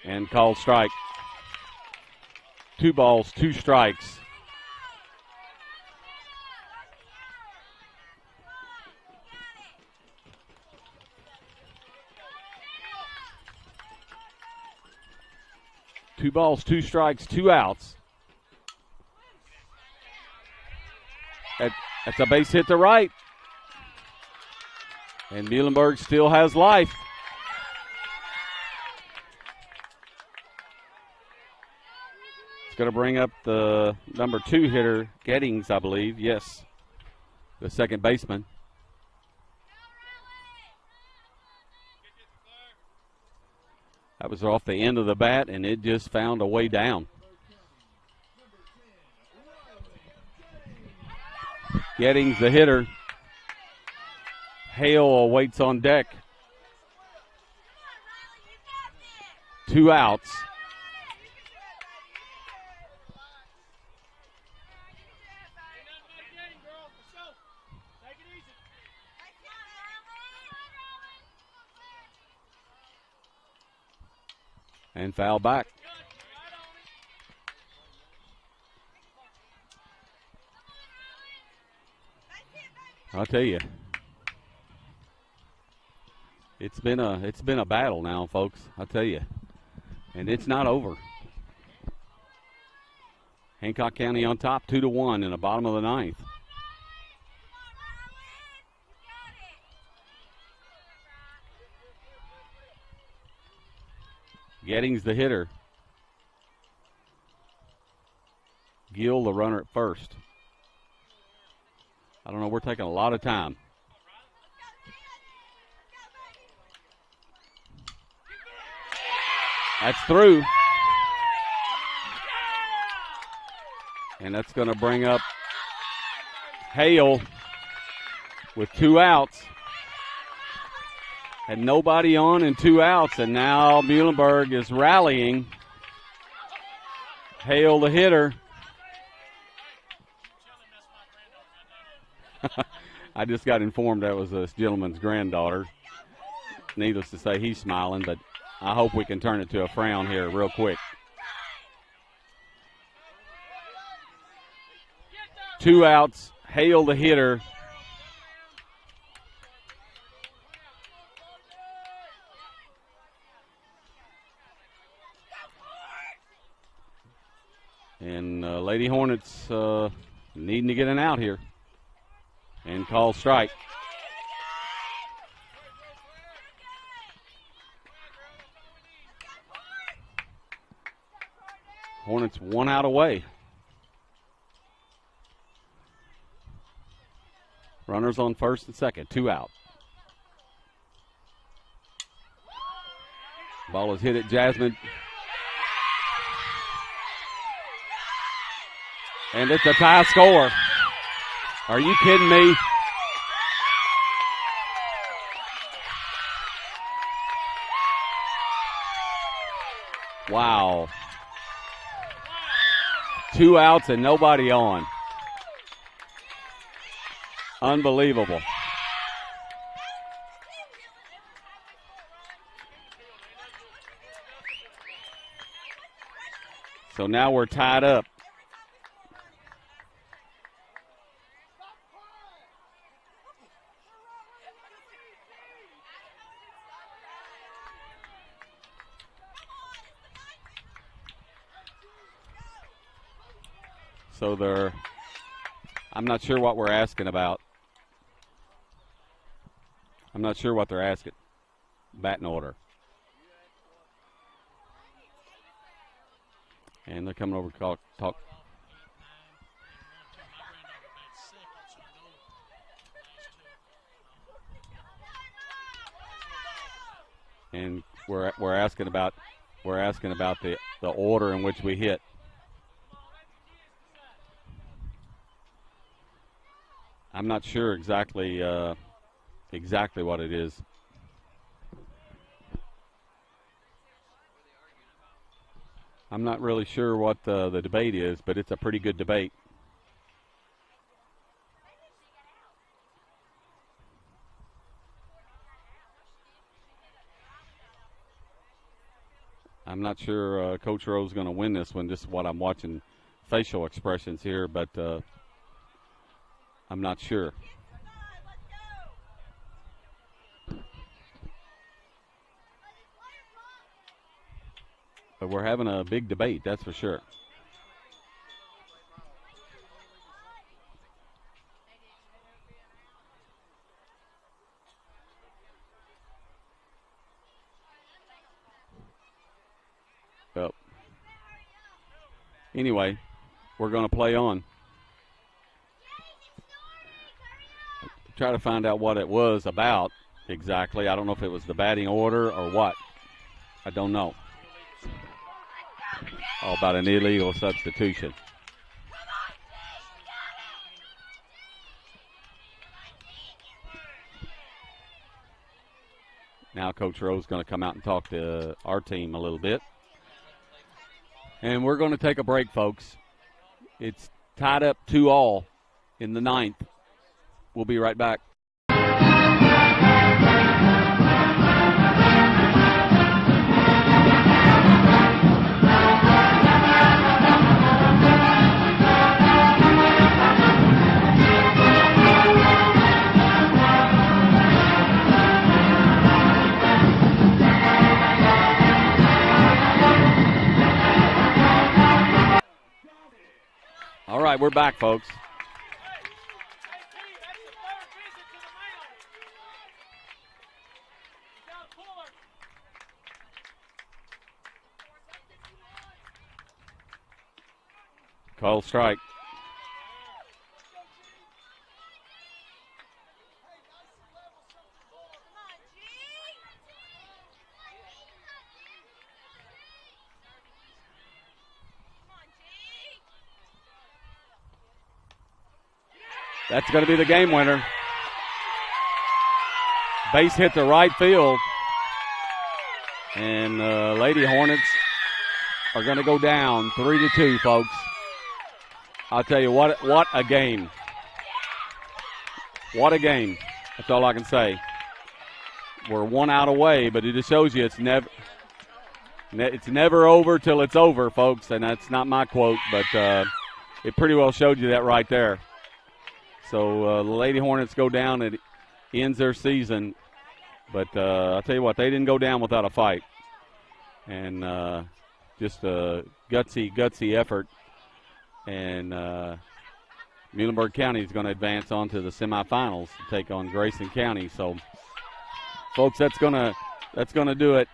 And called strike. 2 balls, 2 strikes. Two balls, 2 strikes, 2 outs. That's a base hit to right. And Muhlenberg still has life. It's going to bring up the number 2 hitter, Gettings, I believe. Yes, the second baseman. That was off the end of the bat, and it just found a way down. Gettings, the hitter. Hale awaits on deck. 2 outs. And foul back. I'll tell you, it's been a battle now, folks. I'll tell you, and it's not over. Hancock County on top, 2-1 in the bottom of the ninth. Gettings, the hitter. Gill, the runner at first. I don't know, we're taking a lot of time. That's through. And that's going to bring up Hale with 2 outs. Had nobody on and 2 outs, and now Muhlenberg is rallying. Hale, the hitter. I just got informed that was this gentleman's granddaughter. Needless to say, he's smiling, but I hope we can turn it to a frown here real quick. 2 outs, Hale, the hitter. And Lady Hornets needing to get an out here. And call strike. Hornets 1 out away. Runners on first and second, 2 out. Ball is hit at Jasmine. And it's a tie score. Are you kidding me? Wow. 2 outs and nobody on. Unbelievable. So now we're tied up. So I'm not sure what we're asking about. I'm not sure what they're asking. Batting order. And they're coming over to talk. And we're asking about the order in which we hit. I'm not sure exactly what it is. I'm not really sure what the debate is, but it's a pretty good debate. I'm not sure Coach Rowe's going to win this one, just what I'm watching facial expressions here, but I'm not sure. But we're having a big debate, that's for sure. Well, anyway, we're going to play on. Try to find out what it was about exactly. I don't know if it was the batting order or what. I don't know. Oh, about an illegal substitution. Now Coach Rowe's going to come out and talk to our team a little bit. And we're going to take a break, folks. It's tied up 2-2 in the ninth. We'll be right back. All right, we're back, folks. Call strike. That's going to be the game winner. Base hit to right field. And Lady Hornets are going to go down 3-2, folks. I'll tell you what a game. What a game. That's all I can say. We're 1 out away, but it just shows you it's never over till it's over, folks. And that's not my quote, but it pretty well showed you that right there. So the Lady Hornets go down. It ends their season. But I'll tell you what, they didn't go down without a fight. And just a gutsy effort. And Muhlenberg County is going to advance on to the semifinals to take on Grayson County. So, folks, that's gonna do it.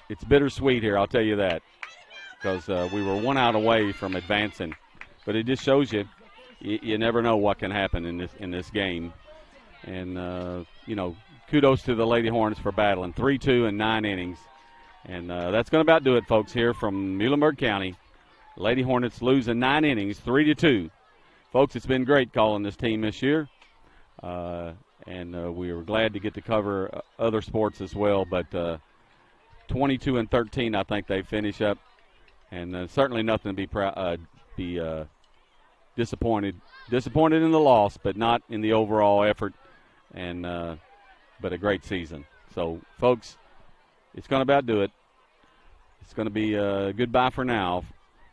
It's bittersweet here, I'll tell you that, because we were 1 out away from advancing. But it just shows you never know what can happen in this game. And kudos to the Lady Hornets for battling 3-2 in 9 innings. And that's going to about do it, folks, here from Muhlenberg County. Lady Hornets losing 9 innings, 3-2. Folks, it's been great calling this team this year. And we were glad to get to cover other sports as well. But 22-13, I think they finish up. And certainly nothing to be disappointed in the loss, but not in the overall effort. And but a great season. So, folks, it's going to about do it. It's going to be goodbye for now.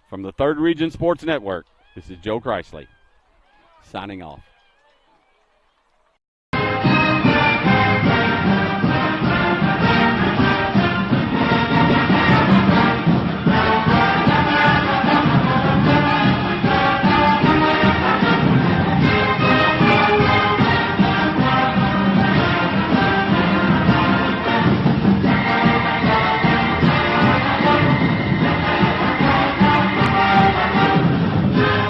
From the 3rd Region Sports Network, this is Joe Chrisley signing off.